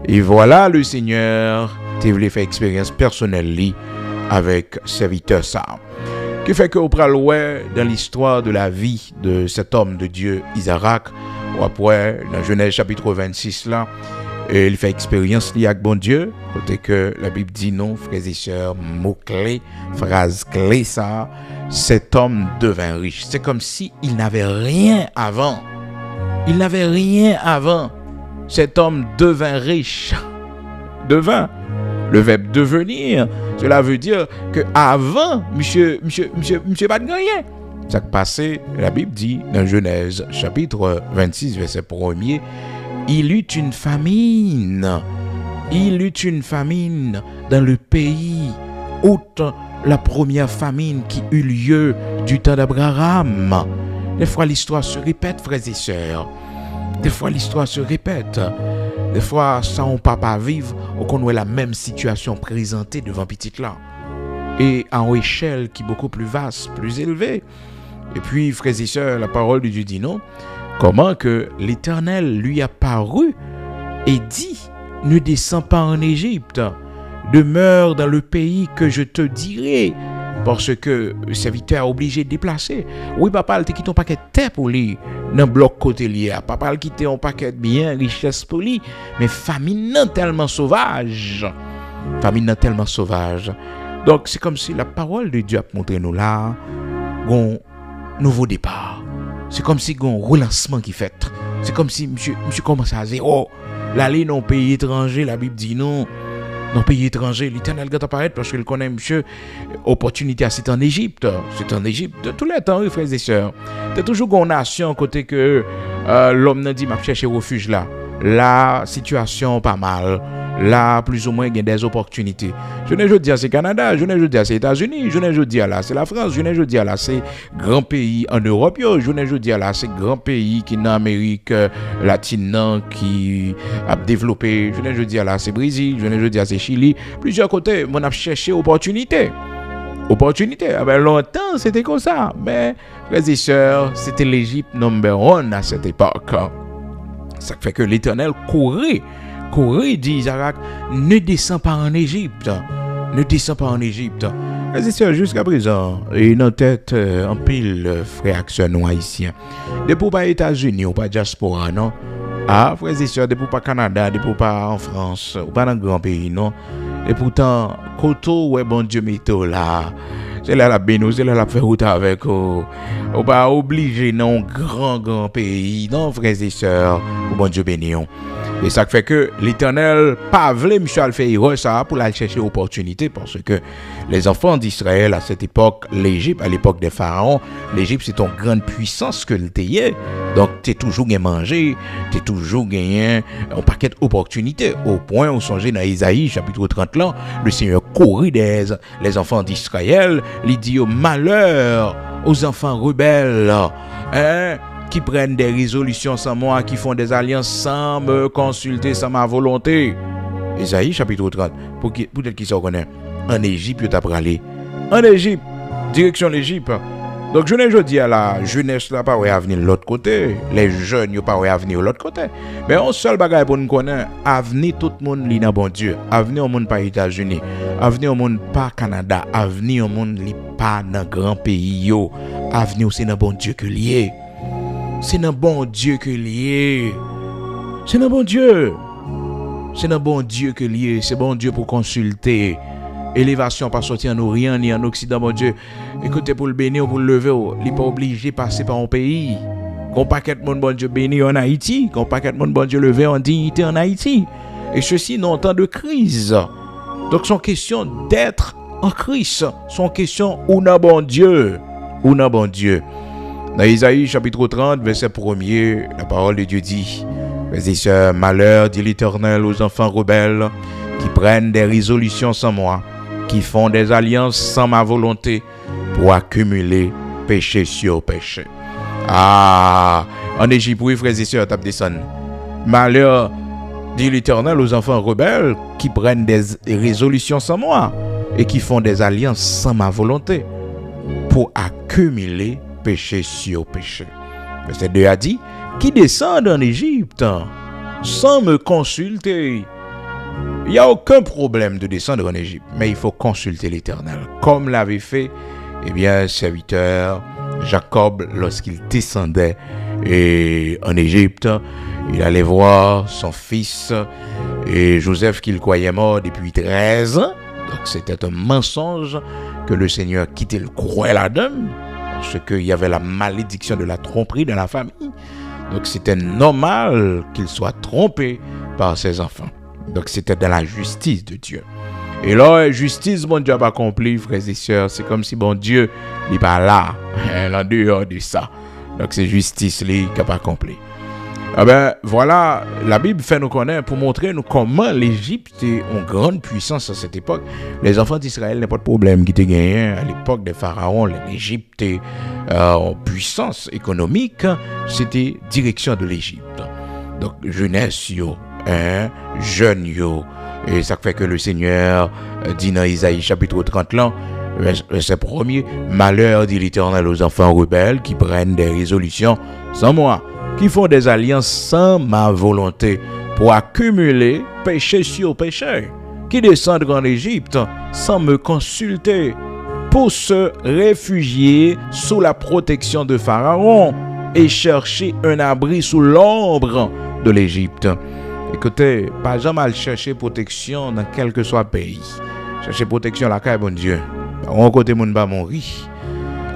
Et voilà le Seigneur qui voulait faire expérience personnelle avec serviteur ça. Qui fait que au praloué dans l'histoire de la vie de cet homme de Dieu Isaac, ou après dans Genèse chapitre 26 là, il fait expérience liée avec bon Dieu, côté que la Bible dit non, frères et sœurs, mot clé, phrase clé ça. Cet homme devint riche. C'est comme si il n'avait rien avant. Il n'avait rien avant. Cet homme devint riche. Devint. Le verbe devenir, cela veut dire que avant, monsieur pas de rien. Ça qui passé, la Bible dit dans Genèse chapitre 26 verset 1er, il eut une famine. Il eut une famine dans le pays outre la première famine qui eut lieu du temps d'Abraham. Des fois, l'histoire se répète, frères et sœurs. Des fois, l'histoire se répète. Des fois, ça, on ne peut pas vivre, on connaît la même situation présentée devant petite là. Et à une échelle qui est beaucoup plus vaste, plus élevée. Et puis, frères et sœurs, la parole de Dieu dit non. Comment que l'Éternel lui a paru et dit, ne descends pas en Égypte. Demeure dans le pays que je te dirai, parce que le serviteur est obligé de déplacer. Oui, papa, il te quitte un paquet de terre pour lui, dans le bloc côté lié. Papa, il quitte un paquet de biens, richesse pour lui, mais famine non tellement sauvage. Famine non tellement sauvage. Donc, c'est comme si la parole de Dieu a montré nous là, un nouveau départ. C'est comme si un relancement qui fait. C'est comme si monsieur commence à zéro. L'aller dans un pays étranger, la Bible dit non. dans le pays étranger, l'Éternel va apparaître parce qu'il connaît, monsieur, opportunité, c'est en Égypte. C'est en Égypte de tous les temps, oui, frères et sœurs. C'est toujours une nation côté que l'homme n'a dit, m'a cherché refuge là. La situation pas mal. Là, plus ou moins, il y a des opportunités. Je ne veux dire c'est Canada, je ne veux dire c'est États-Unis, je ne veux dire là c'est la France, je ne veux dire là c'est grand pays en Europe, je ne veux dire là c'est grand pays qui en Amérique latine qui a développé, je ne veux dire là c'est Brésil, je ne veux dire c'est Chili, plusieurs côtés, on a cherché opportunité. Ah ben longtemps c'était comme ça, mais frères et sœurs, c'était l'Égypte number one à cette époque. Ça fait que l'Éternel courait, dit Isaac, ne descends pas en Égypte. Ne descends pas en Égypte. Frères et sœurs, jusqu'à présent, et dans tête en pile, frères et nous haïtiens. Depuis pas États-Unis ou pas diaspora, non? Ah, frères et sœurs, depuis pas Canada, depuis pas en France, ou pas dans le grand pays, non? Et pourtant, koto, ouais, bon Dieu, métaux là. C'est là la bénou, c'est là la faire route avec vous. On va obliger non grand pays, non frères et sœurs, bon Dieu béni. Et ça fait que l'Éternel pas voulu monsieur faire ça pour aller chercher opportunité parce que les enfants d'Israël à cette époque, l'Égypte à l'époque des pharaons, l'Égypte c'est une grande puissance que le t'es. Donc tu es toujours gagné manger, tu es toujours gagné un paquet d'opportunités au point où songez dans Isaïe chapitre 30 là, le Seigneur courit les enfants d'Israël, il dit au malheur aux enfants rebelles, qui prennent des résolutions sans moi, qui font des alliances sans me consulter, sans ma volonté. Isaïe chapitre 30. Peut-être qu'ils se reconnaissent. En Égypte, tu as aller. En Égypte, direction l'Égypte. Donc, je ne dis à la jeunesse là pas à venir de l'autre côté. Les jeunes n'ont pas à venir de l'autre côté. Mais on seul bagage pour nous connaître, avenir tout le monde li dans bon Dieu. Avenir au monde pas États-Unis. Avenir au monde pas Canada. Avenir au monde li pas dans grand pays yo. Avenir c'est dans bon Dieu que lié. C'est dans bon Dieu que lié. C'est dans bon Dieu. C'est dans bon Dieu que lié. C'est bon Dieu pour consulter. Élévation pas sortir en Orient ni en Occident, mon Dieu. Écoutez, pour le bénir, pour le lever, il n'est pas obligé de passer par un pays. Qu'on paquet de monde, bon Dieu, béni en Haïti. Qu'on paquet de monde, bon Dieu, levé en dignité en Haïti. Et ceci dans un temps de crise. Donc, son question d'être en Christ. Son question, où n'a bon Dieu? Où n'a bon Dieu? Dans Isaïe chapitre 30, verset 1er, la parole de Dieu dit, frères et sœurs, malheur, dit l'Éternel aux enfants rebelles qui prennent des résolutions sans moi, qui font des alliances sans ma volonté pour accumuler péché sur péché. Ah, en Égypte, oui, frères et sœurs, tape descendre. Malheur, dit l'Éternel aux enfants rebelles qui prennent des résolutions sans moi et qui font des alliances sans ma volonté pour accumuler péché sur péché. Verset 2 a dit, qui descendent en Égypte sans me consulter. Il n'y a aucun problème de descendre en Égypte, mais il faut consulter l'Éternel. Comme l'avait fait, serviteur Jacob, lorsqu'il descendait en Égypte, il allait voir son fils et Joseph qu'il croyait mort depuis 13 ans. Donc c'était un mensonge que le Seigneur quittait le croix là-dedans, parce qu'il y avait la malédiction de la tromperie dans la famille. Donc c'était normal qu'il soit trompé par ses enfants. Donc c'était dans la justice de Dieu. Et là, justice, bon Dieu a accompli, frères et sœurs. C'est comme si bon Dieu n'est pas là, en dehors de ça. Donc c'est justice qui a pas accompli. Ah ben voilà, la Bible fait nous connaître pour montrer nous comment l'Égypte était en grande puissance à cette époque. Les enfants d'Israël n'ont pas de problème qui étaient gagnés à l'époque des pharaons. L'Égypte était en puissance économique. C'était direction de l'Égypte. Donc jeunesse yo, jeune yo. Et ça fait que le Seigneur dit dans Isaïe chapitre 30 là, verset 1er, malheur dit l'Éternel aux enfants rebelles qui prennent des résolutions sans moi, qui font des alliances sans ma volonté pour accumuler péché sur péché, qui descendent en Égypte sans me consulter, pour se réfugier sous la protection de Pharaon et chercher un abri sous l'ombre de l'Égypte. Écoutez, pas jamais chercher protection dans quel que soit le pays. Chercher protection là, bon Dieu. On côté moun pas mourir.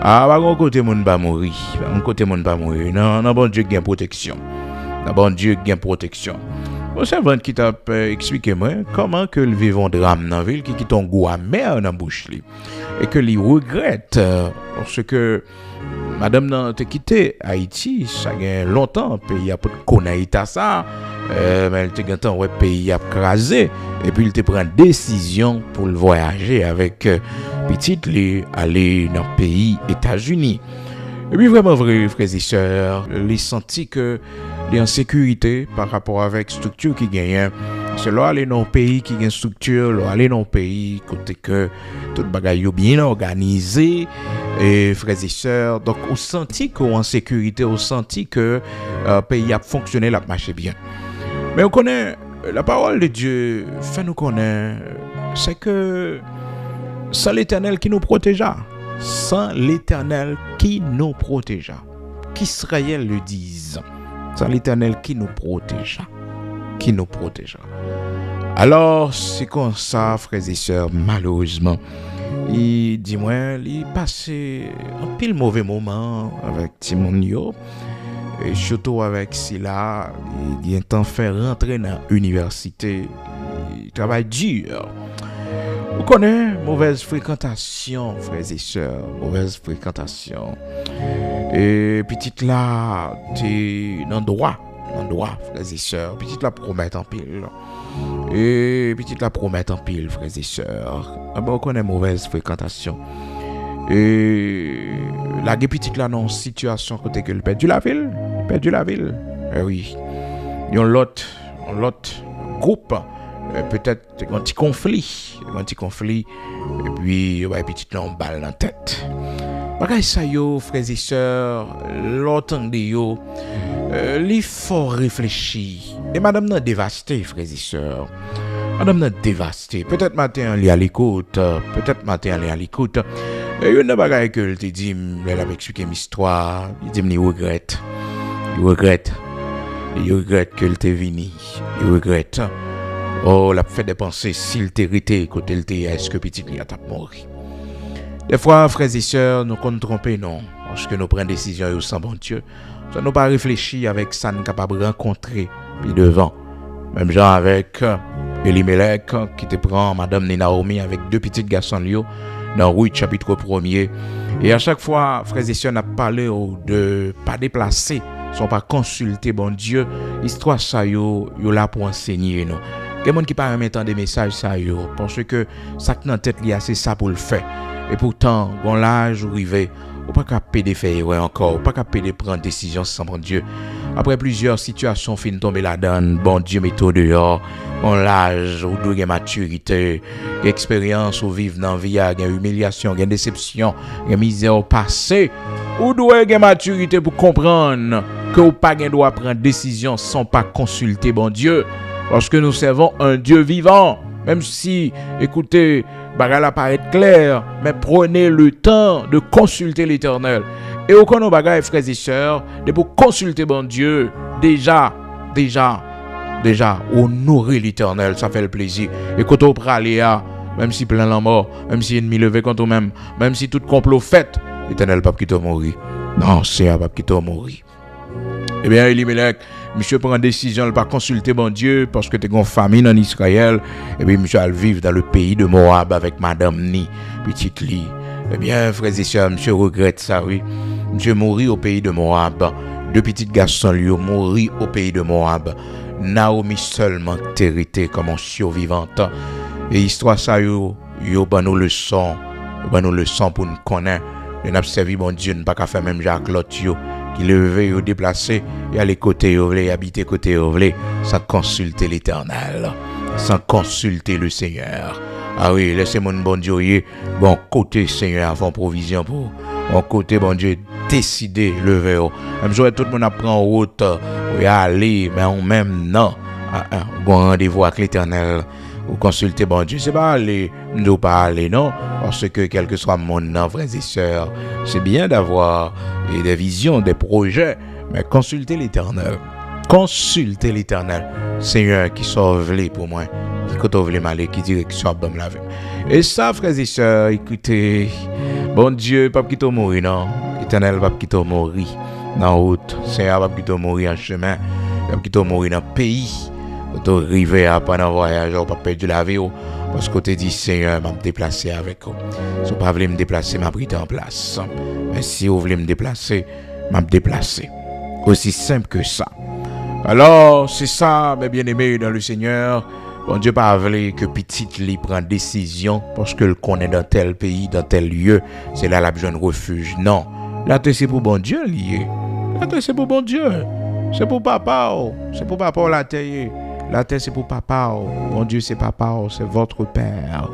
Ah, on côté moun pas mourir. On côté moun pas mourir. Non, bon Dieu gagne protection. Non, bon Dieu gagne protection. Bon, c'est un qui t'a expliqué moi comment que le vivant drame dans la ville qui ton goût amer dans la bouche li. Et que lui regrette parce que madame n'a quitté Haïti, ça a longtemps, pays a pas connaître ça, mais elle te gantan ouais pays a crasé et puis il te prend décision pour le voyager avec petite li aller dans pays États-Unis. Et puis vraiment vrai frères et sœurs, il senti que il est en sécurité par rapport avec structure qui gagne. C'est là aller dans un pays qui a une structure, là aller dans un pays côté que tout bagaille bien organisé et frères et sœurs. Donc on sentit qu'on en sécurité, on sentit que le pays a fonctionné, a marché bien. Mais on connaît la parole de Dieu fait nous connaître c'est que sans l'Éternel qui nous protégea, sans l'Éternel qui nous protégea, qu'Israël le dise, sans l'Éternel qui nous protégea. Qui nous protégera. Alors, c'est comme ça, frères et sœurs, malheureusement. Il dit, moi, il passé un pile mauvais moment avec Timonio, et surtout avec Silla. Il a temps fait rentrer dans l'université. Il travaille dur. Vous connaissez, mauvaise fréquentation, frères et sœurs, mauvaise fréquentation. Et petite là, t'es dans droit. Frères et sœurs, petite la promette en pile. Et petite la promette en pile, frères et sœurs. On connaît mauvaise fréquentation. Et la petite là dans situation côté que le perdu la ville. Eh oui. Il y a l'autre groupe. Peut-être un petit conflit. Et puis, ouais, petite là, on balle dans la tête. Bagay ça yo, frères et sœurs, l'entendre yo, il faut réfléchir. Et madame n'a dévasté, frères et sœurs. Madame n'a dévasté. Peut-être matin elle est à l'écoute, Et une bagay que elle te dit, elle a expliqué une histoire, il dit il regrette qu'elle t'est venu, il regrette. Oh, la fait des pensées s'il t'hérité côté elle t'est, est-ce que petit lui a mort. Des fois, frères et sœurs, nous comptons tromper, non. Parce que nous prenons des décisions sans bon Dieu. Ça nous pas réfléchir avec ça, nous capable de rencontrer, puis devant. Même genre avec Elimelech, qui te prend Madame Naomi avec deux petits garçons Lio, dans Ruth chapitre 1er. Et à chaque fois, frères et sœurs, nous parlé de pas déplacer, sont pas consulter bon Dieu. Histoire ça, yo là pour enseigner, non. Il y a des gens qui parlent en même temps des messages, ça, yo. Parce que ça qui dans tête, c'est ça pour le faire. Et pourtant, bon l'âge où arrivé, ou pas capable de faire encore, ou pas capable de prendre décision sans bon Dieu. Après plusieurs situations fin tomber là-dedans, bon Dieu met tout dehors. Bon l'âge où doit maturité, expérience ou vivre dans vie, il y a humiliation, il y a déception, il y a misère au passé. Ou doit avoir maturité pour comprendre que ou pas doit prendre décision sans pas consulter bon Dieu, parce que nous servons un Dieu vivant. Même si, écoutez, bagala paraît clair, mais prenez le temps de consulter l'Éternel. Et au cas où bagay, frères et sœurs, de pour consulter bon Dieu, déjà, honorer l'Éternel, ça fait le plaisir. Et quand on prend Léa, même si plein la mort, même si ennemi levé contre nous-mêmes, même si tout complot fait, l'Éternel pas qui te mourir. Non, c'est un pas qui te mourir. Eh bien, Elimelech, monsieur prend décision de ne pas consulter mon Dieu parce que tu es en famine en Israël. Et bien, monsieur va vivre dans le pays de Moab avec madame Ni, petite Li. Eh bien, frères et sœurs, monsieur regrette ça, oui. Monsieur mourit au pays de Moab. Deux petits garçons lui ont mouru au pays de Moab. Naomi seulement hérité comme un survivante. Et histoire ça, yo ban nous leçon pour nous connaître. Et n'a servi mon Dieu, ne pas qu'à faire même Jacques l'autre yo. Qui levé ou déplacé et aller côté ouvré, habiter côté ouvré, sans consulter l'Éternel, sans consulter le Seigneur. Ah oui, laissez mon bon Dieu, bon côté Seigneur, avant provision pour, bon côté bon Dieu, décider, lever. Même si tout le monde apprend en route, ou aller, mais on même non, bon rendez-vous avec l'Éternel. Ou consulter bon Dieu, c'est pas aller, nous pas aller, non, parce que quel que soit mon nom, frères et sœurs, c'est bien d'avoir des visions, des projets, mais consulter l'Éternel, Seigneur qui sauve les pour moi, qui sauve les malais, qui direction bon la vie. Et ça, frères et sœurs, écoutez, bon Dieu, pas qui te mourir, non, l'Éternel pas qui te mourir, dans route, Seigneur pas qui te mourir en chemin, pas qui te mourir dans le pays. Quand tu arrives à pendant voyage, ou pas perdu la vie, parce que tu dit Seigneur, m'a me déplacer avec vous. Si vous pas voulez me déplacer, m'a pris en place. Mais si vous voulez me déplacer, m'a me déplacer. Aussi simple que ça. Alors, c'est ça, mes bien-aimés dans le Seigneur. Bon Dieu pas voulu que petite li prend décision parce que le connaît dans tel pays, dans tel lieu, c'est là la besoin de refuge. Non, là c'est pour bon Dieu lié. Là c'est pour bon Dieu. C'est pour papa, c'est pour papa la terre. La terre c'est pour papa. Bon Dieu c'est papa, c'est votre Père.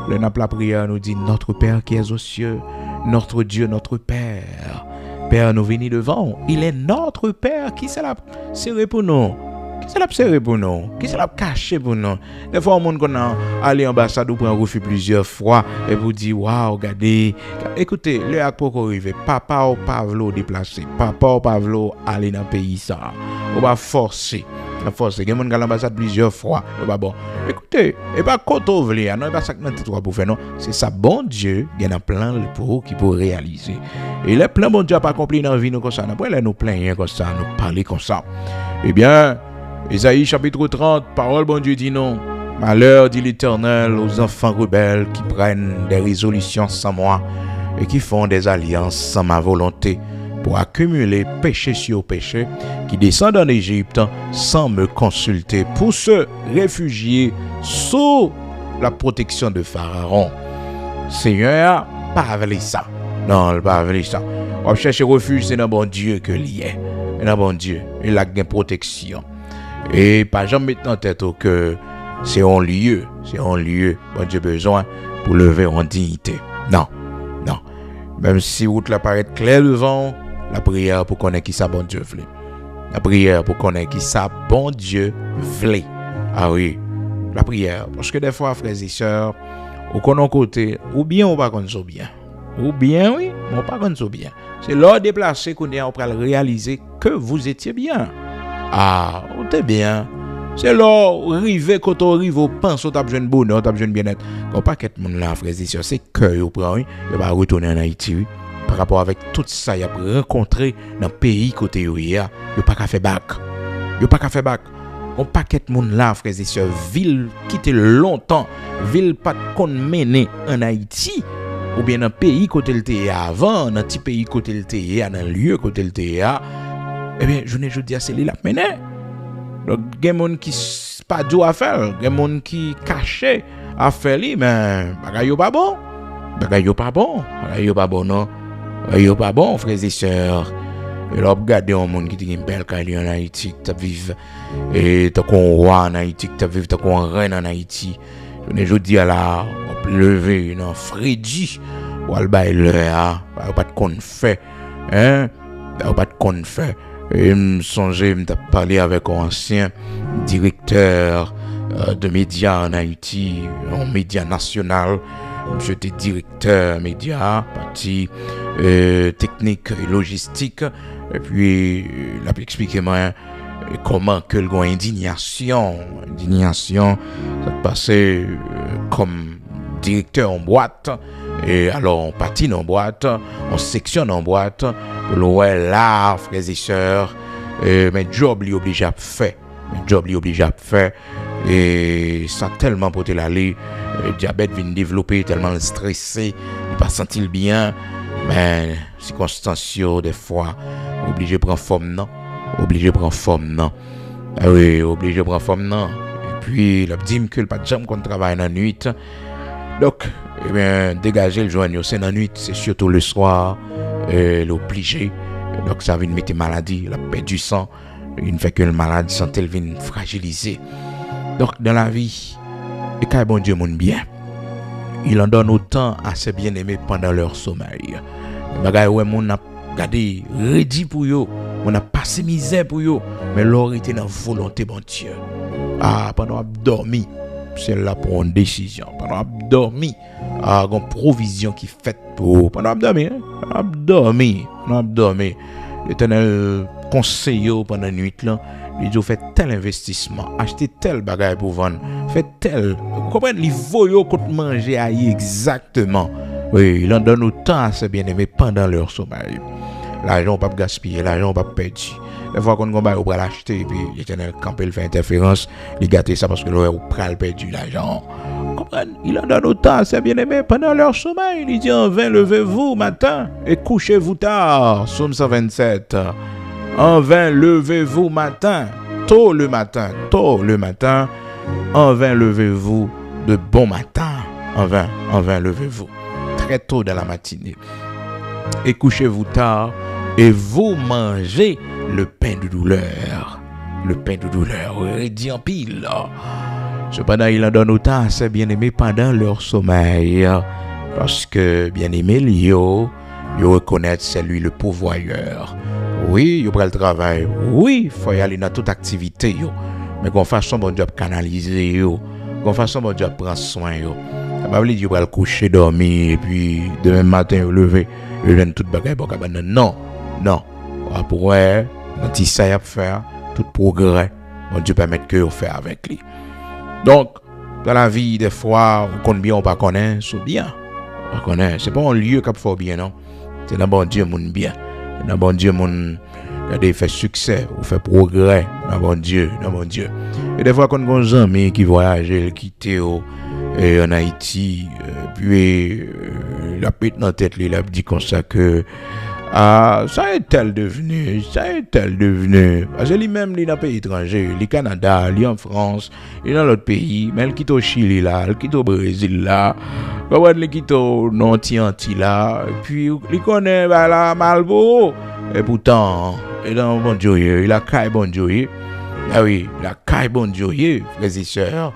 Le nappe la prière nous dit notre Père qui est aux cieux, notre Dieu, notre Père. Père nous venons devant, il est notre Père qui s'est là serré pour nous. Qui s'est là serré pour nous? Qui s'est là caché pour nous? Des fois, on monde qu'on a allé en ambassade ou prend refus plusieurs fois et vous dit waouh, regardez. Écoutez, le acte pour arriver, papa ou Pavlo déplacé, papa ou Pavlo aller dans le pays ça. On va forcer. Il y a des gens qui ont l'ambassade plusieurs fois. Bon. Écoutez, et pas quand on veut, non, et pas ça que nous pour faire, non. C'est ça, bon Dieu, il y a un plan pour qui peut réaliser. Et le plan, bon Dieu, n'a pas accompli dans la vie, nous comme ça. Après, nous plaignons comme ça, nous parler comme ça. Eh bien, Ésaïe chapitre 30, parole, bon Dieu dit non. Malheur, dit l'Éternel, aux enfants rebelles qui prennent des résolutions sans moi et qui font des alliances sans ma volonté, pour accumuler péché sur péché, qui descendent en Égypte sans me consulter, pour se réfugier sous la protection de Pharaon. Seigneur, pas avec ça. Non, pas avec ça. On cherche refuge, c'est dans bon Dieu que l'y est. C'est dans bon Dieu. Il a une protection. Et pas jamais mettre en tête que c'est un lieu, bon Dieu besoin pour lever en dignité. Non. Même si route la paraît claire devant, la prière pour connaître qui ça bon Dieu voulait. La prière pour connaître qui ça bon Dieu voulait. Ah oui, la prière. Parce que des fois, frères et sœurs, on connaît côté, ou bien on va connaître bien. Ou bien, oui, on pas connaître bien. C'est l'heure déplacé qu'on est en train de réaliser que vous étiez bien. Ah, on était bien. C'est là, arrivé, quand on arrive, on pense, on a besoin de bonheur, on a besoin de bien-être. Quand pas qu'être monde là, frères et sœurs, c'est que on prend, il va retourner en Haïti, par rapport avec tout ça, il a rencontré dans le pays côté où il y a pas qu'à faire bac. Il pas qu'à faire bac. On pas qu'être monde là, frères et sœurs, ville quitter longtemps, ville pas qu'on mener en Haïti, ou bien dans le pays côté le était avant, dans le petit pays côté le était, dans le lieu côté le était. Eh bien, je dis à c'est lui la mener. Donc, il y a des gens qui pas du à faire, il y a des gens qui cachent à faire, mais bagaille pas bon. Bagaille pas bon, non. Bagaille pas bon, frères et sœurs. Et là, regardez un monde qui dit une belle carrière en Haïti, qui vive, et t'as qu'on roi en Haïti, qui vive, t'as qu'on reine en Haïti. Je dis à la, lever, non, Freddy, ou al bail là, pas de qu'on fait, hein, pas de qu'on fait. Et me songeais, me parler avec un ancien directeur de médias en Haïti, un média national. J'étais directeur média, partie technique et logistique. Et puis, il a expliqué moi comment que le indignation, ça passait comme directeur en boîte. Et alors, on patine en boîte, on sectionne en boîte, pour là, frères et sœurs, mais job li oblige à faire. Et ça tellement pour l'aller, diabète vient développer, tellement stressé, il pas senti bien, mais circonstances des fois, obligé prendre forme non. Ah oui, obligé prendre forme non. Et puis, il a dit que pas de jambe qu'on travaille dans la nuit. Donc, eh bien, dégager le joint, c'est la nuit, c'est surtout le soir, l'obligé. Donc, ça vient de mettre maladie, la perte du sang, il fait que la maladie santé vient fragiliser. Donc, dans la vie, et quand bon Dieu monde bien, il en donne autant à ses bien-aimés pendant leur sommeil. Bagay ouais, mon a gardé, ready pour eux, on a passé misère pour eux, mais l'or était dans la volonté, bon Dieu. Ah, pendant qu'on a dormi, c'est là pour une décision. Pendant qu'on a dormi, une provision qui est faite pour. Pendant qu'on a dormi, l'Éternel conseille pendant la nuit là. Il a fait tel investissement, acheté tel bagage pour vendre, fait tel. Vous comprenez, les voyous qu'on manger ailleurs exactement. Oui, il en donne autant à ses bien-aimés pendant leur sommeil. l'argent pas gaspiller, l'argent pas perdre. Des fois qu'on va au l'acheter et puis l'Éternel camper le fait interférence, il gâter ça parce que l'on pral perdu l'argent. Comprenez? Il en donne autant, c'est bien aimé pendant leur sommeil. Il dit en vain levez-vous matin et couchez-vous tard. Psaume 127. En vain levez-vous matin, tôt le matin, en vain levez-vous de bon matin, en vain levez-vous, très tôt dans la matinée, et couchez-vous tard, et vous mangez le pain de douleur, dit en pile. Cependant, il en donne autant à ses bien-aimés pendant leur sommeil, parce que bien-aimé, ils reconnaissent c'est lui le pourvoyeur. Oui, il prend le travail. Oui, il faut y aller dans toute activité. Mais qu'on fasse son bon job canaliser. Qu'on fasse son bon job prendre soin. Ça va dire qu'il va le coucher, dormir, et puis demain matin, il lever, il vient tout bagaille. Non. Pour un petit ça à faire, tout progrès, bon Dieu permet que vous fait avec lui. Donc, dans la vie, des fois, on connaît bien, on pas connaît, c'est bien. On connaît. C'est pas un lieu qui fait bien, non. C'est dans bon Dieu, mon bien. Dans bon Dieu, mon fait succès, ou fait progrès, dans bon Dieu. Et des fois, quand on a des amis qui voyagent, ils quittent en Haïti, puis la pète dans la tête, il a dit comme ça que ça est-elle devenu, parce que lui-même, il est dans un pays étranger, il est au Canada, il est en France, il est dans l'autre pays, mais il quitte au Chili là, il quitte au Brésil là, il quitte au Nanti là, et puis il connaît la Malbo, et pourtant, il est dans bon Dieu, il a caille bon Dieu, ah oui, la caille bon Dieu, frères et sœurs,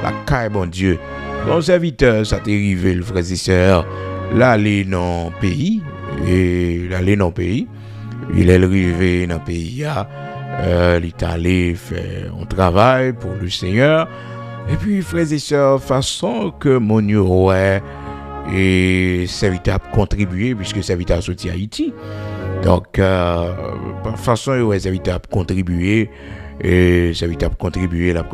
la caille bon Dieu, bon serviteur, ça t'est arrivé, le frères et sœurs, là, il est dans le pays, et il allait dans le pays, il est arrivé dans le pays, il est allé faire un travail pour le Seigneur, et puis frères et sœurs, façon que mon ouais et serviteur a contribué, puisque serviteur a sorti Haïti, donc façon ouais serviteur a contribué, et serviteur a contribué dans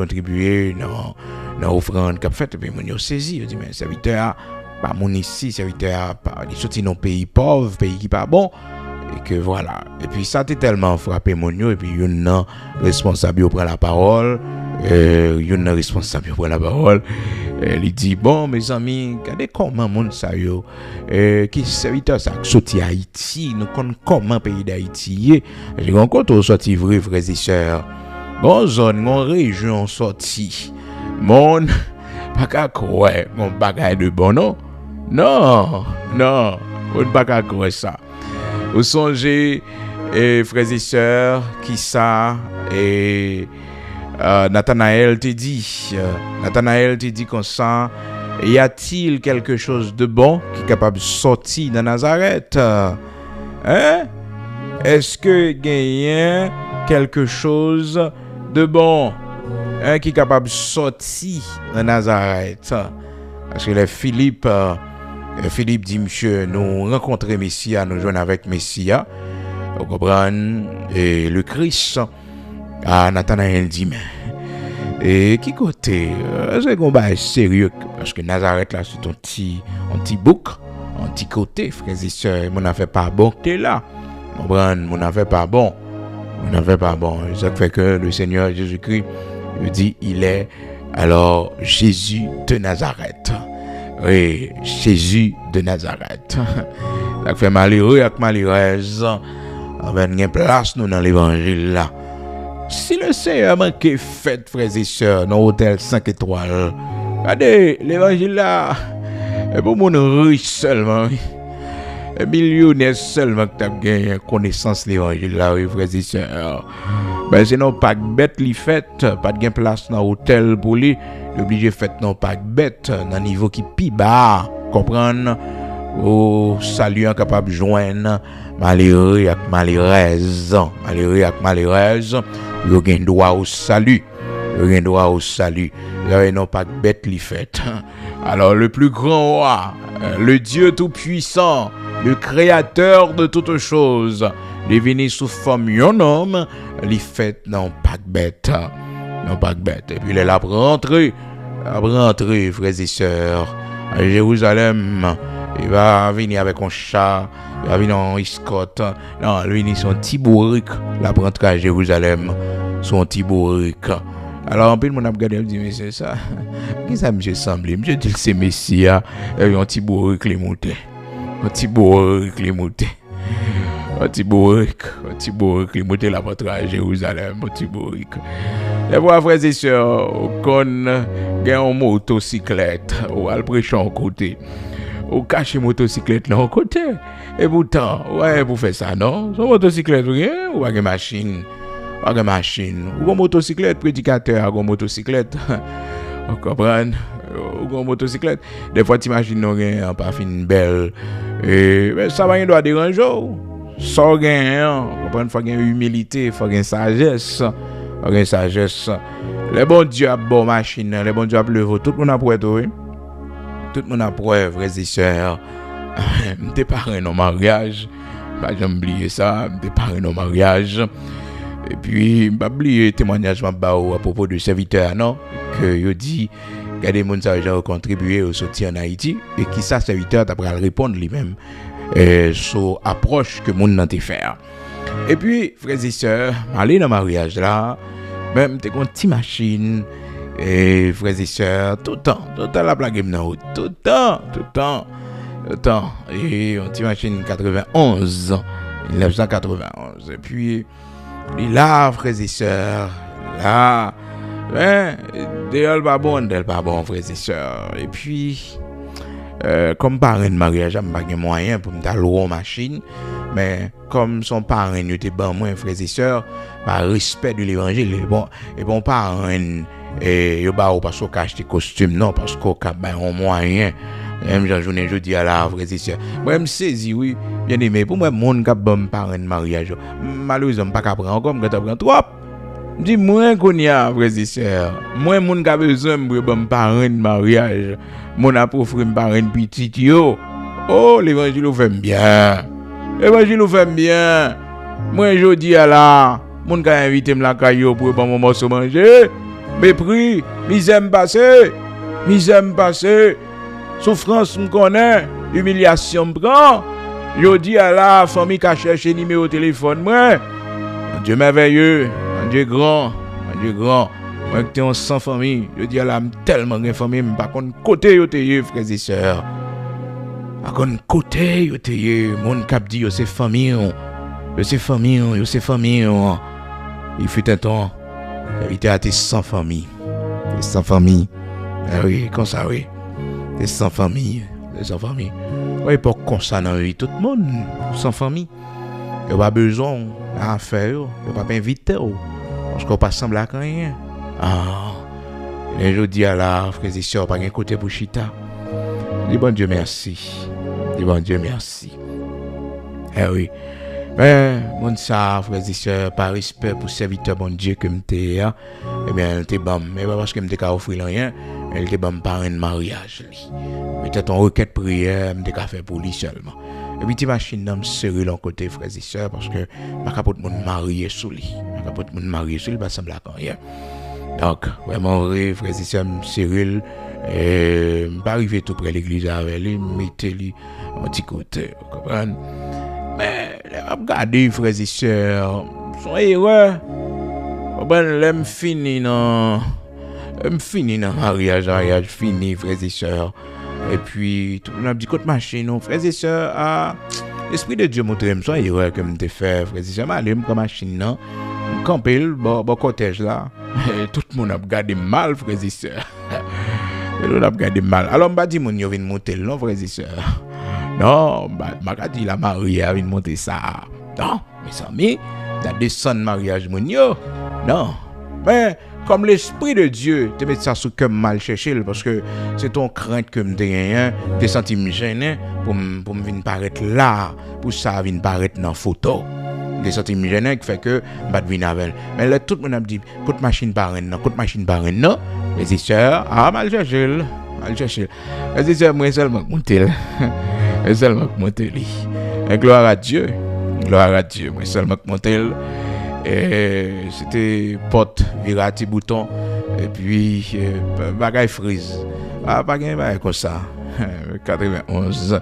l'offrande qu'a fait, et puis mon saisi, il dit mais serviteur pas mon ici, serviteur il sorti dans un pays pauvre, pays qui pas bon, et que voilà. Et puis ça t'a tellement frappé mon et puis il y a responsable pour prendre la parole, il dit bon mes amis, regardez comment mon ça yo, qui serviteur ça sorti Haïti, nous connaissons comment pays d'Haïti, j'ai rencontré sorti vrai frères et sœurs, bon zone, mon région sorti, mon pas qu'à quoi, mon bagage de bon non, on ne peut pas croire ça. Vous songez, frères et sœurs, qui ça, et Nathanaël te dit comme ça, y a-t-il quelque chose de bon qui est capable de sortir de Nazareth? Est-ce que gagne quelque chose de bon qui est capable de sortir de Nazareth? Parce que Philippe dit, monsieur, nous rencontrer Messia, nous joindre avec Messia, vous comprenez, et le Christ, Nathanaël dit, mais, et qui côté, c'est qu'on va être sérieux, parce que Nazareth, là, c'est un petit bouc, un petit côté, frères et sœurs, mon affaire pas bon, t'es là, vous comprenez, mon affaire pas bon, ça fait que le Seigneur Jésus-Christ, il dit, il est, alors, Jésus de Nazareth. Oui, Jésus de Nazareth. Ça fait malheureux et malheureuse. Avec une place nous dans l'évangile là. Si le Seigneur manque fête, frères et sœurs, dans l'hôtel 5 étoiles, regardez, l'évangile là, et pour mon riche seulement, et millionnaire seulement que tu as gagné connaissance de l'évangile là, oui, frères et sœurs. Ben sinon, pas de bête li fête, pas de place dans l'hôtel pour lui. Obligé fait non pas bête dans niveau qui pi bas, comprendre au salut incapable joindre malheureux et malheureuse, yo gen droit au salut, là non pas bête li fait. Alors le plus grand roi, le Dieu tout puissant, le créateur de toutes choses, il est venu sous forme d'un homme, li fait non pas bête. Et puis il est là pour rentrer, frères et sœurs, à Jérusalem, il va venir avec un chat, il va venir en escorte. Non, lui, il son petit bourrique, la rentre à Jérusalem, son petit bourrique. Alors, un peu, mon abgade, il me dit, mais c'est ça. Qu'est-ce que ça me semble? Je dis, c'est Messia, et un petit bourrique, les montées. Un petit bourrique, les montées. Un petit bourrique, les montées, la rentre à Jérusalem, un petit bourrique. Les voix, frères et sœurs, qu'on a une motocyclette, ou à le prêcher en côté. Ou cacher motocyclette là en côté. Et pourtant, ouais, pour faire ça, non? Son motocyclette, ou une machine. Ou une machine. Ou une motocyclette, prédicateur, ou une motocyclette. Vous comprenez? Ou une motocyclette. Des fois, tu imagines, on pas fin belle. Et ça va, il doit déranger. Sans gain, vous comprenez? Il faut une humilité, il faut une sagesse. Une sagesse. Les bons dieux a bon machine, les bons dieux a pleuvé. Tout le monde a prêt, oui. Tout le monde a preuve, frères et sœurs. M'étais parrain au mariage. Pas jamais oublié ça. M'étais parrain au mariage. Et puis, m'pas oublié le témoignage à propos de serviteur, non? Que yo dit, regardez, mon serviteur a contribué au soutien en Haïti. Et qui ça, serviteur, t'as répondre lui-même. Sur approche que mon n'a fait. Et puis, frères et sœurs, aller dans le mariage là, même t'es une petite machine. Et frères et sœurs, tout le temps la blague est route, tout le temps. Et on t'imagine 91, 1991. Et puis, là, frères et sœurs, là, d'elle pas bon, frères et sœurs. Et puis, comme parrain de mariage, je n'ai pas de moyen pour me faire une machine. Mais comme son parrain était bon, moi, frères et sœurs, par respect de l'évangile, et bon parrain, et yo ba ou parce qu'on cache tes costumes, non, parce qu'on a un moyen. Même journée, je dis à la frère et sœur. Moi, je me saisis, oui, bien aimé. Pour moi, mon cap bon parrain de mariage. Malheureusement, pas qu'à prendre encore, mais quand tu trop. Je dis, moi, qu'on y a, frère et sœur. Moi, mon cap besoin de bon parrain de mariage. Mon a pour frère parrain de petit yo. Oh, l'évangile nous fait bien. L'évangile nous fait bien. Moi, je dis à la, mon cap invité me la caillou pour bon mon morceau manger. Mépris, misère passé, souffrance me connaît, humiliation me prend. Je dis à la famille qui a cherché numéro au téléphone, moi, Dieu merveilleux, Dieu grand. Moi qui suis sans famille, je dis à la tellement de famille, mais par contre, côté yo te frères et sœurs. Par contre, côté yo te mon cap dit yo c'est famille, Il fut un temps. Il était sans famille. Sans famille. Ah oui, comme ça, oui. T'es sans famille. Oui, pour comme ça dans la vie, tout le monde sans famille. Il n'y a pas besoin à faire. Il n'y a pas invité. Parce qu'on pas semble à rien. Ah. Et je dis à la frère et sœur, pas un côté pour chita. Dis bon Dieu merci. Eh oui. Mais, mon ça, frères et sœurs, par respect pour serviteur bon Dieu que m'était, eh bien, elle était bon. Mais pas parce que m'était qu'à offrir rien, elle était bon par un mariage. Peut-être en requête prière, m'était qu'à faire pour lui seulement. Et puis, tu machines dans serrer l'un côté, frères et sœurs, parce que, pas capable de me marier sous lui. Pas sembler à rien. Donc, vraiment, vrai, frères et sœurs, serrer, et pas arriver tout près de l'église avec lui, mettez lui un petit côté, vous comprenez? Mais, regardez, frères et sœurs, son erreur. L'aime fini dans mariage fini, frères et sœurs. Et puis, tout le monde a dit, côté machine, frères et sœurs, l'Esprit de Dieu montre son erreur que je fait, frères et sœurs. Je suis comme machine, non? Camper le cortège là. Tout le monde a regardé mal, frères et sœurs. Tout le monde a regardé mal. Alors, je ne dis pas que je viens monter, non, frères et sœurs. Non, je dis la mariée a monté ça. Non, mes amis, la descente mariage monio. Non, mais comme l'Esprit de Dieu te met ça sous comme mal chercher parce que c'est ton crainte que me gagné, te senti me gêné pour me venir paraître là, pour ça venir paraître dans photo. Te senti me gêné qui fait que pas de venir avec. Mais là tout le monde a dit côté machine parraine, non. Les sœurs, mal chercher. Les sœurs moi seulement monter. Gloire à Dieu, moi seulement monter. Et c'était porte virati bouton et puis bagaille frise. Pas gain comme ça. 91.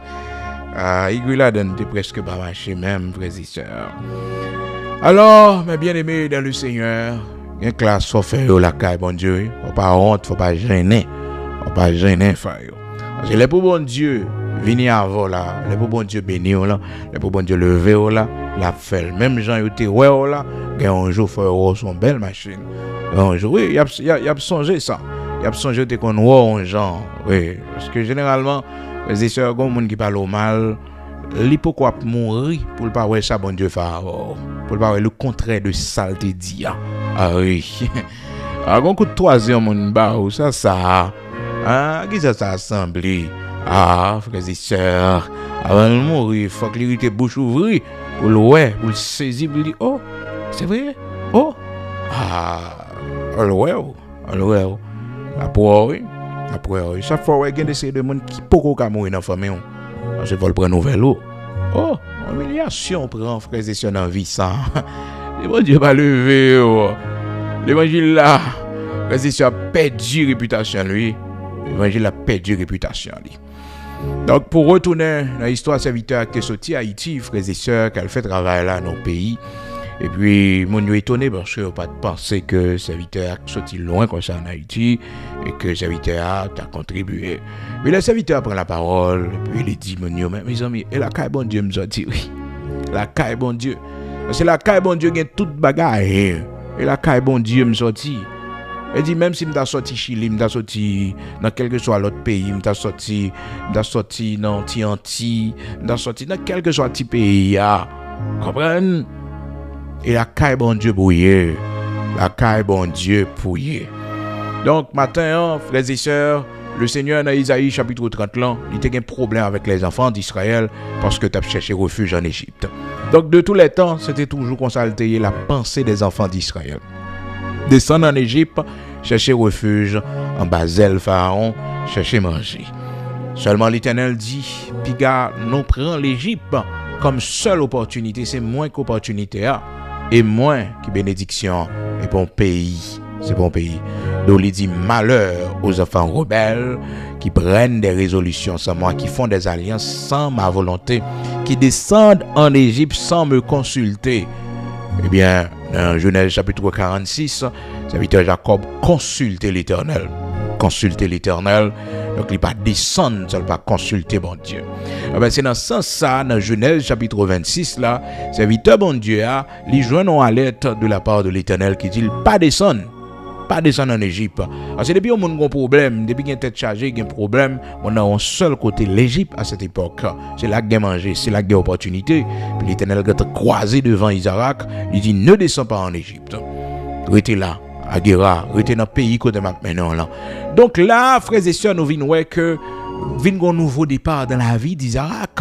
Igula donne presque pas marché même, frères et sœurs. Alors, mes bien-aimés dans le Seigneur, une classe faut faire la caille, bon Dieu. Faut pas honte, faut pas gêner. Faut pas gêner, frère. Parce que les pour bon Dieu, venir avant là, les pour bon Dieu bénir là, les pour bon Dieu lever là, la fait. Même gens yo te ouais là, un jour faut son belle machine. Un jour, oui, y a songé ça. Y a songé te qu'on ouais un gens. Oui, parce que généralement, les sœurs gon monde qui parle au mal, li pourquoi mourir pour pas ouais ça bon Dieu faire. Pour pas le contraire de saleté dit. Ah oui. Ah gon coup de troisième mon ba ou ça. Ah, qui ça assemblé? Ah, frères et sœurs, avant de mourir, il faut que l'irrité bouche ouvrie pour le ouais, pour le saisir, pour le dire, oh, c'est vrai? Oh, ah, après, chaque fois, il y a des gens qui peuvent pas mourir dans la famille. Je vais le prendre nouvelle. Oh, humiliation prend, frères et sœurs, dans la vie, ça. L'évangile va lever, l'évangile là, frères et sœurs, perdu réputation, lui. L'évangile a perdu réputation. Donc, pour retourner dans l'histoire serviteur qui est sorti à Haïti, frères et sœurs, qu'elle fait travail là dans le pays. Et puis, mon est étonné parce que n'a pas pensé que le serviteur a sorti loin comme ça en Haïti et que le serviteur a contribué. Mais le serviteur prend la parole et puis il dit, mes amis, et la caille bon Dieu me sorti, oui. La caille bon Dieu. Parce que la caille bon Dieu gagne toute bagarre. Et la caille bon Dieu me sorti. Elle dit même si je suis sorti Chili, je suis sorti dans quel que soit l'autre pays, je suis sorti dans Tianti, je suis sorti dans quel que soit petit pays. Comprenez? Et la caille bon Dieu brouillé. La caille bon Dieu pouillé. Donc matin, frères et sœurs, le Seigneur dans Isaïe chapitre 30 là, il était un problème avec les enfants d'Israël parce que tu as cherché refuge en Égypte. Donc de tous les temps, c'était toujours consulté la pensée des enfants d'Israël. Descendre en Égypte, chercher refuge en Basel, Pharaon, chercher manger. Seulement l'Éternel dit, Piga, nous prenons l'Égypte comme seule opportunité, c'est moins qu'opportunité, et moins que bénédiction, et bon pays, c'est bon pays. Donc il dit malheur aux enfants rebelles qui prennent des résolutions sans moi, qui font des alliances sans ma volonté, qui descendent en Égypte sans me consulter. Eh bien, dans Genèse chapitre 46, serviteur Jacob consultait l'Éternel. Consulter l'Éternel. Donc, il ne pas descendre, il ne pas consulter bon Dieu. Eh bien, c'est dans ce sens, ça, dans Genèse chapitre 26, là, serviteur bon Dieu, il joint en alerte de la part de l'Éternel qui dit pas descendre. Pas descendre en Égypte. Parce que depuis qu'on a un problème, depuis qu'il y a une tête chargée, il y a un problème, on a un seul côté, l'Égypte à cette époque. C'est là qu'il y a mangé, c'est là qu'il y a opportunité. Puis l'Éternel a croisé devant Isaac, il dit ne descends pas en Égypte. Restez là, à Guéra, restez dans le pays côté maintenant là. Donc là, frères et sœurs, nous venons que vient un nouveau départ dans la vie d'Isaac.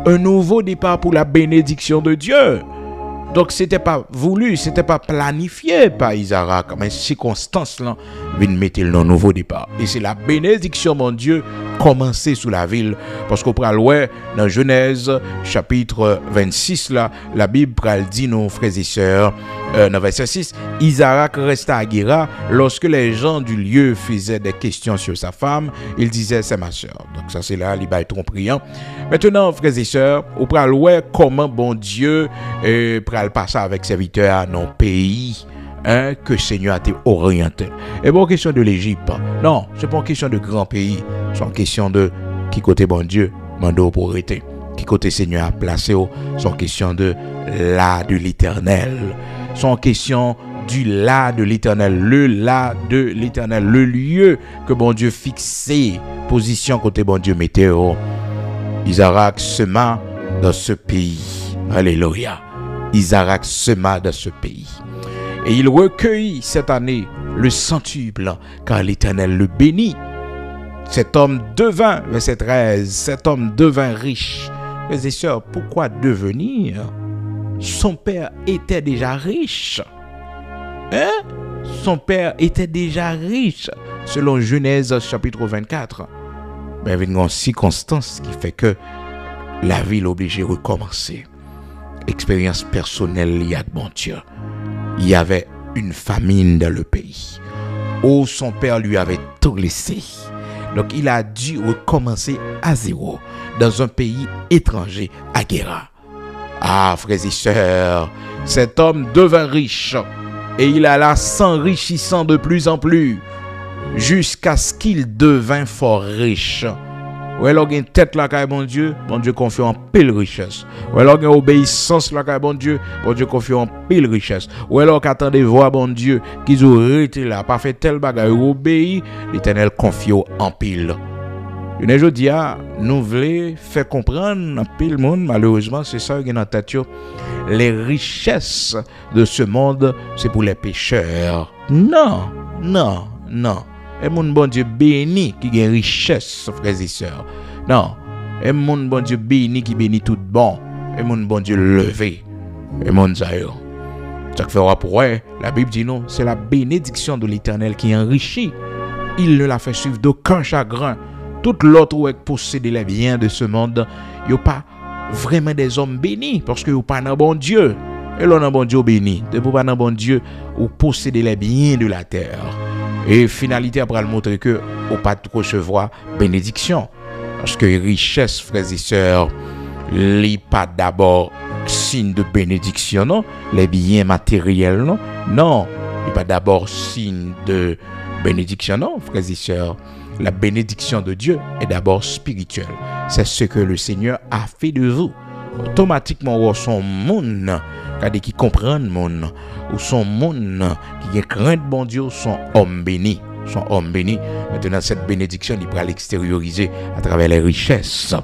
Un nouveau départ pour la bénédiction de Dieu. Donc, c'était pas voulu, c'était pas planifié par Isaac, mais circonstances là, viennent mettre le nouveau départ. Et c'est la bénédiction, mon Dieu, commencer sous la ville. Parce qu'on prend ouais, dans Genèse, chapitre 26, là, la Bible dit, nos frères et sœurs, dans verset 6, Isaac resta à Guéra. Lorsque les gens du lieu faisaient des questions sur sa femme, il disait, c'est ma sœur. Donc, ça, c'est là, il va être priant. Maintenant, frères et sœurs, on prend ouais, comment bon Dieu, le passer avec serviteur à nos pays que le Seigneur a été orienté. Et pas question de l'Égypte. Non, c'est pas une question de grand pays. C'est une question de qui côté bon Dieu mando pour arrêter. Qui côté Seigneur a placé. C'est une question de là de l'Éternel. C'est une question du là de l'Éternel. Le là de l'Éternel. Le lieu que bon Dieu fixé. Position côté bon Dieu météo. Isaac sema dans ce pays. Alléluia. Isaac sema dans ce pays. Et il recueillit cette année le centuple, car l'Éternel le bénit. Cet homme devint, verset 13, cet homme devint riche. Mes et sœurs, pourquoi devenir? Son père était déjà riche. Son père était déjà riche, selon Genèse chapitre 24. Mais il y a une circonstance qui fait que la vie l'oblige à recommencer. Expérience personnelle liée à bon Dieu. Il y avait une famine dans le pays. Son père lui avait tout laissé. Donc il a dû recommencer à zéro dans un pays étranger à Guéra. Ah, frères et sœurs, cet homme devint riche et il alla s'enrichissant de plus en plus jusqu'à ce qu'il devint fort riche. Ou alors une tête là qu'à bon Dieu confie en pile richesse. Ou alors une obéissance là qu'à bon Dieu confie en pile richesse. Ou alors qu'attendez voir bon Dieu qu'ils ont été là, pas fait tel bagage, obéi, l'Éternel confie en pile. Une aujourd'hui, nous voulons faire comprendre un pile monde, malheureusement, c'est ça qui est dans tête. Les richesses de ce monde, c'est pour les pécheurs. Non. Et mon bon Dieu béni qui a richesse, frères et sœurs. Non. Et mon bon Dieu béni qui bénit tout bon. Et mon bon Dieu levé. Et mon zaïo. Ça que fera pour eux, la Bible dit non, c'est la bénédiction de l'Éternel qui enrichit. Il ne la fait suivre d'aucun chagrin. Tout l'autre qui possède les biens de ce monde, il n'y a pas vraiment des hommes bénis parce que il n'y a pas un bon Dieu. Et l'on a un bon Dieu béni. De pas un bon Dieu ou posséder les biens de la terre. Et finalité après le montrer que on pas recevoir bénédiction parce que richesse, frères et sœurs, n'est pas d'abord signe de bénédiction, non, les biens matériels, non, n'est pas d'abord signe de bénédiction, non, frères et sœurs. La bénédiction de Dieu est d'abord spirituelle. C'est ce que le Seigneur a fait de vous. Automatiquement, son monde qui comprennent monde ou son monde qui craint bon Dieu, son homme béni. Maintenant, cette bénédiction, il pourra l'extérioriser à travers les richesses.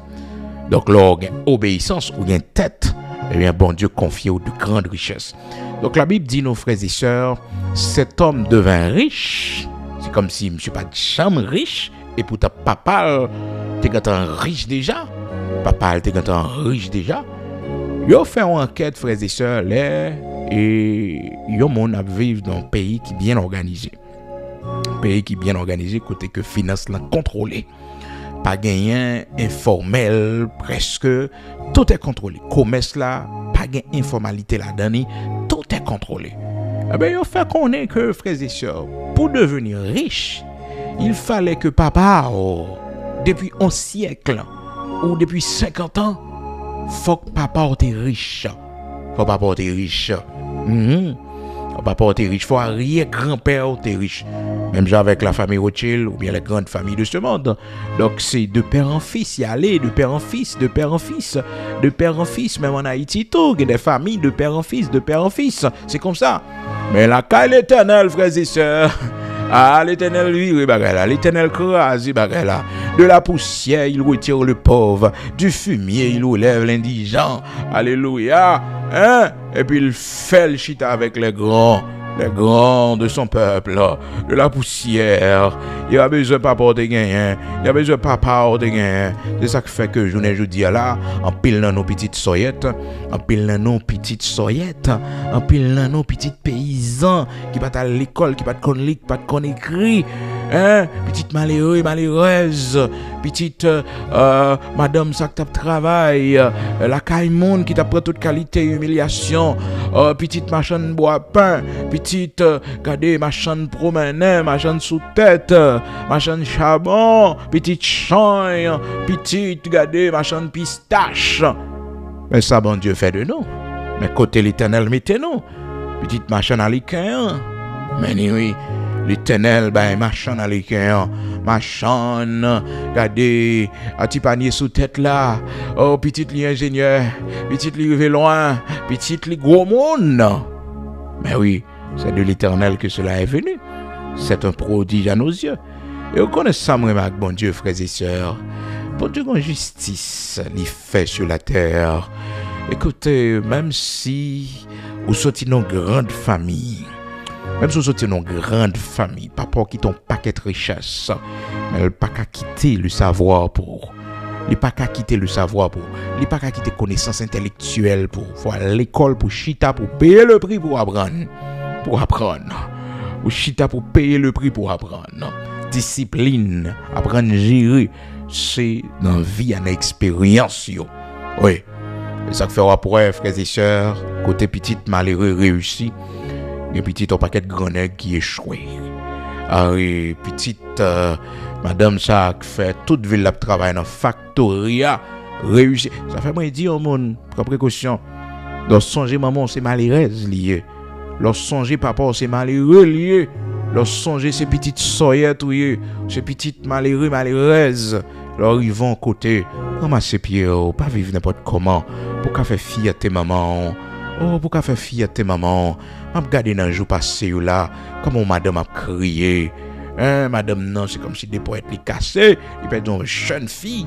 Donc, lors d'une obéissance ou d'une tête, eh bien, bon Dieu confie de grandes richesses. Donc, la Bible dit, nos frères et sœurs, cet homme devint riche. C'est comme si je ne suis pas de chambre riche et pour ta papa, tu es riche déjà. Papa, tu es riche déjà. Yo fait une enquête, frères et sœurs, là, et yo mon a vivre dans un pays qui est bien organisé. Pays qui est bien organisé, côté que finance là contrôlé. Pas gagné informel, presque tout est contrôlé. Commerce là, pas gain informalité là-dedans, tout est contrôlé. Eh bien, il fait connaître que, frères et sœurs, pour devenir riche, il fallait que papa, depuis un siècle, ou depuis 50 ans, faut que papa était riche. Faut papa était riche. Papa était riche. Faut arrière-grand-père était riche. Même genre avec la famille Rothschild ou bien les grandes familles de ce monde. Donc c'est de père en fils, y aller, de père en fils, de père en fils, de père en fils. Même en Haïti, tout, il y a des familles de père en fils, de père en fils. C'est comme ça. Mais la caille l'Éternel, frères et sœurs. Ah, l'Éternel, lui, l'Éternel crase, de la poussière, il retire le pauvre. Du fumier, il relève l'indigent. Alléluia. Hein? Et puis, il fait le chita avec les grands de son peuple. De la poussière. Il a besoin de papa de gagner. Il a besoin de papa de gagner. C'est ça qui fait que je dis là, en pile dans nos petites soyettes, en pile dans nos petites soyettes, en pile dans nos petites paysans qui partent à l'école, qui partent lire, qui partent écrire. Hein? Petite malheureuse, petite madame ça qui travaille, la caïmoun qui t'a pris toute qualité humiliation, petite machin bois pain, petite regardez machin promener, machin sous tête, machin charbon, petite chagne, petite regardez machin pistache. Mais ça bon Dieu fait de nous. Mais côté l'Éternel mettez-nous. Petite machin à l'équin. Mais oui. L'Éternel, machin à l'équerre, machin, regardez, un petit panier sous tête là, oh, petit li ingénieur, petit li rivé loin, petit li gros monde. Mais oui, c'est de l'Éternel que cela est venu. C'est un prodige à nos yeux. Et on connaît ça, moi, bon Dieu, frères et sœurs. Bon Dieu, en justice, l'y fait sur la terre. Écoutez, même si vous sortez dans une grande famille, même si vous sortez dans une grande famille, papa qui ton paquet de richesse, mais il pas qu'à quitter le savoir pour. Il pas qu'à quitter le savoir pour. Il pas qu'à quitter connaissance intellectuelle pour. Faut aller à l'école pour chita pour payer le prix pour apprendre. Pour apprendre. Ou chita pour payer le prix pour apprendre. Discipline, apprendre à gérer, c'est dans la vie, une expérience. Oui. Et ça fera pour eux, frères et sœurs, côté petite malheureux réussi. Et petit ton paquet de grenades qui échoué. Ah oui, petite madame ça qui fait toute ville la travail dans factoria réussi. Ça fait moi dire au monde prends précaution. Lorsque songer maman c'est malheureuse lié. Lorsque songer papa c'est malheureux lié. Lorsque songer ces petites soyettes lié, ces petites malheureuses. Alors ils vont côté ramasser pied pas vivre n'importe comment pour qu'a faire fierté maman. Oh, pour qu'a faire fierté maman. M'a regardé dans jour passé là comment madame a crié. Madame non, c'est comme si des poètes les cassaient, ils perdent une jeune fille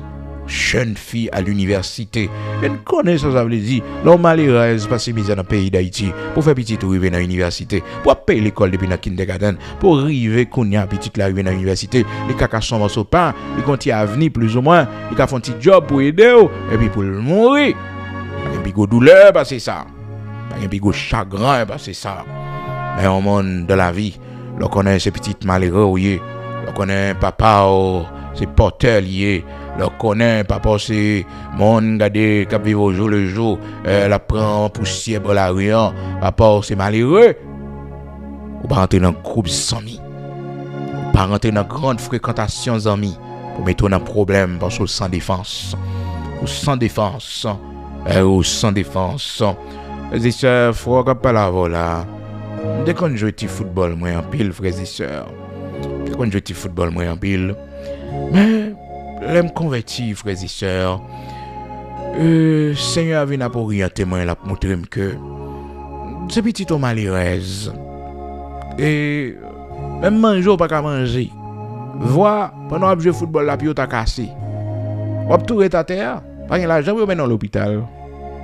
à l'université. Elle connaît ça veut dire. L'homme malheureuse passer misère dans le pays d'Haïti pour faire petit arriver dans l'université, pour payer l'école depuis dans kindergarten, pour arriver qu'on y a petit arriver dans l'université, les caca sont dans son pain, ils continuent à venir plus ou moins, ils font un petit job pour aider et puis pour le mourir. Pas un bigot douleur parce que ça. Pas un bigot chagrin parce que ça. Mais au monde de la vie, on connaît ces petites malheureux, on connaît papa, c'est porteur lié. On connaît papa, c'est mon gardé qui vit au jour le jour, la prend poussière pour la rue. Papa, c'est malheureux. Ou pas rentrer dans un groupe d'amis. Ou pas rentrer dans une grande fréquentation d'amis. Pour mettre dans un problème parce que sans défense. Ou sans défense. Ou sans défense. Les sœurs, frère, quand pas la voilà. Dès qu'on joue au football, moi en pile, frères et sœurs. Dès qu'on joue au football, moi en pile. Mais, l'aime converti, frères et sœurs. Seigneur vient pour orienter moi, la montrer que c'est petit au malheureuse. Et même manger ou pas qu'à manger. Vois, pendant que je joue au football, la pied t'a cassé. Ou tout est à terre. Pas l'argent, vous mettez dans l'hôpital.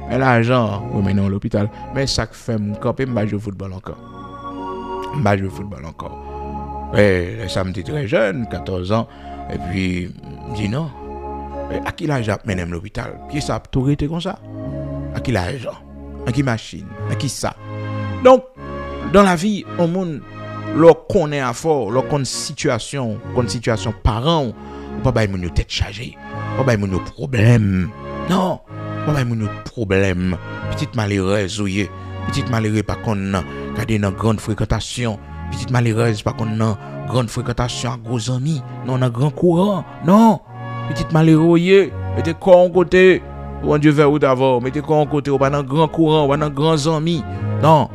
Mais l'argent, vous mettez dans l'hôpital. Mais ça fait me camper, je joue au football encore. Je joue au football encore. Et le samedi très jeune, 14 ans. Et puis, je dis non. À qui l'argent mène à l'hôpital? Qui ça a tout été comme ça? À qui l'argent? À qui machine? À qui ça? Donc, dans la vie, au monde, lorsqu'on connaît à fort, lorsqu'on a situation parent, on ne peut pas avoir tête chargée. On ne peut pas avoir problème. Non, on ne peut pas avoir problème. Petite malheureuse, oui. Petite malheureuse, par contre, garder une grande fréquentation. Petite malheureuse, par contre, grande fréquentation à gros amis. Non, on a grand courant. Non. Petite malheureuse, mettez quoi en côté. Bon Dieu veut ou d'abord. Mettez quoi en côté. On va dans grand courant, on va dans grands amis. Non.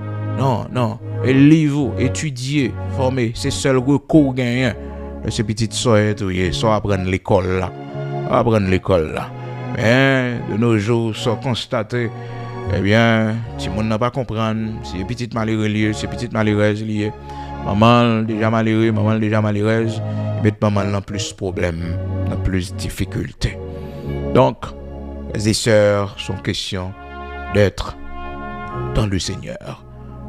Et livre, étudier, former, c'est seul recours gagnant. C'est petite soeur, soit apprendre l'école là. Mais de nos jours, sans constater, eh bien, si le monde n'a pas comprendre, c'est petite malheureuse, c'est petite malheureuse liée. Maman déjà malheureuse, et mettre maman dans plus de problèmes, dans plus de difficultés. Donc, les sœurs sont question d'être dans le Seigneur.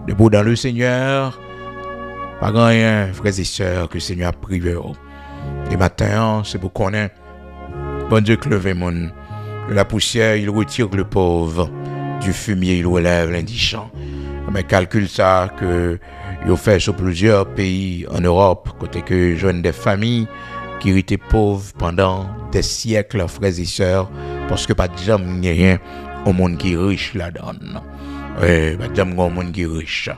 Debout dans le Seigneur, pas grand rien, frères et sœurs, que le Seigneur a privé. Et matin, c'est pour qu'on ait, bon Dieu, que levé mon, de la poussière, il retire le pauvre, du fumier, il relève l'indigent. Mais calcule ça que il fait sur plusieurs pays en Europe, côté que jeunes des familles qui étaient pauvres pendant des siècles, frères et sœurs, parce que pas de jamais rien au monde qui est riche là-dedans. Oui, pas de jamais au monde qui est riche.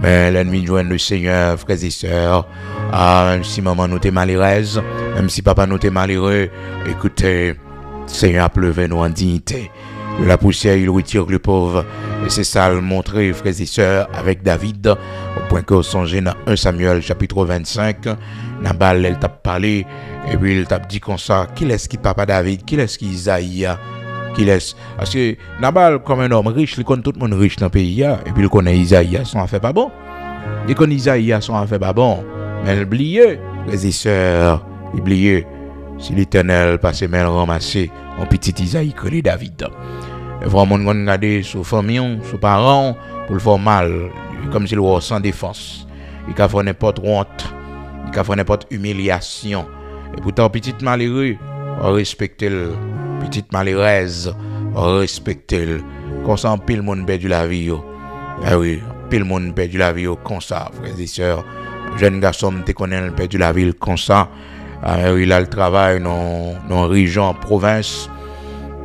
Mais l'ennemi joint le Seigneur, frères et sœurs, même si maman nous était malheureuse, même si papa nous était malheureux, écoutez, Seigneur a pleuvé nous en dignité. De la poussière, il retire le pauvre. Et c'est ça le montrer, frères et sœurs, avec David, au point que vous songez dans 1 Samuel, chapitre 25, Nabal, elle t'a parlé, et puis il t'a dit comme ça, qui est-ce qui papa David, qui est-ce qui Isaïe, qui est-ce... Parce que Nabal, comme un homme riche, il connaît tout le monde riche dans le pays, et puis il connaît Isaïe, son affaire pas bon. Il connaît Isaïe, son affaire pas bon. Mais il oubliait, frères et sœurs, il oubliait, si l'Éternel passait mal ramassé, en petit Isaïe que les David. Et vraiment, on regarde sur famille, sur parents, pour le faire mal, comme s'il était sans défense. Il a fait n'importe honte, il a fait n'importe humiliation. Et pourtant, petite malheureux, on respecte le, petite malheureuse, on respecte le. Comme ça, pile le monde perd la vie. Eh oui, pile le monde perd la vie comme ça, frères et sœurs. Jeune garçon, te connaît, perd la vie comme ça. Il a le travail dans la région, en province,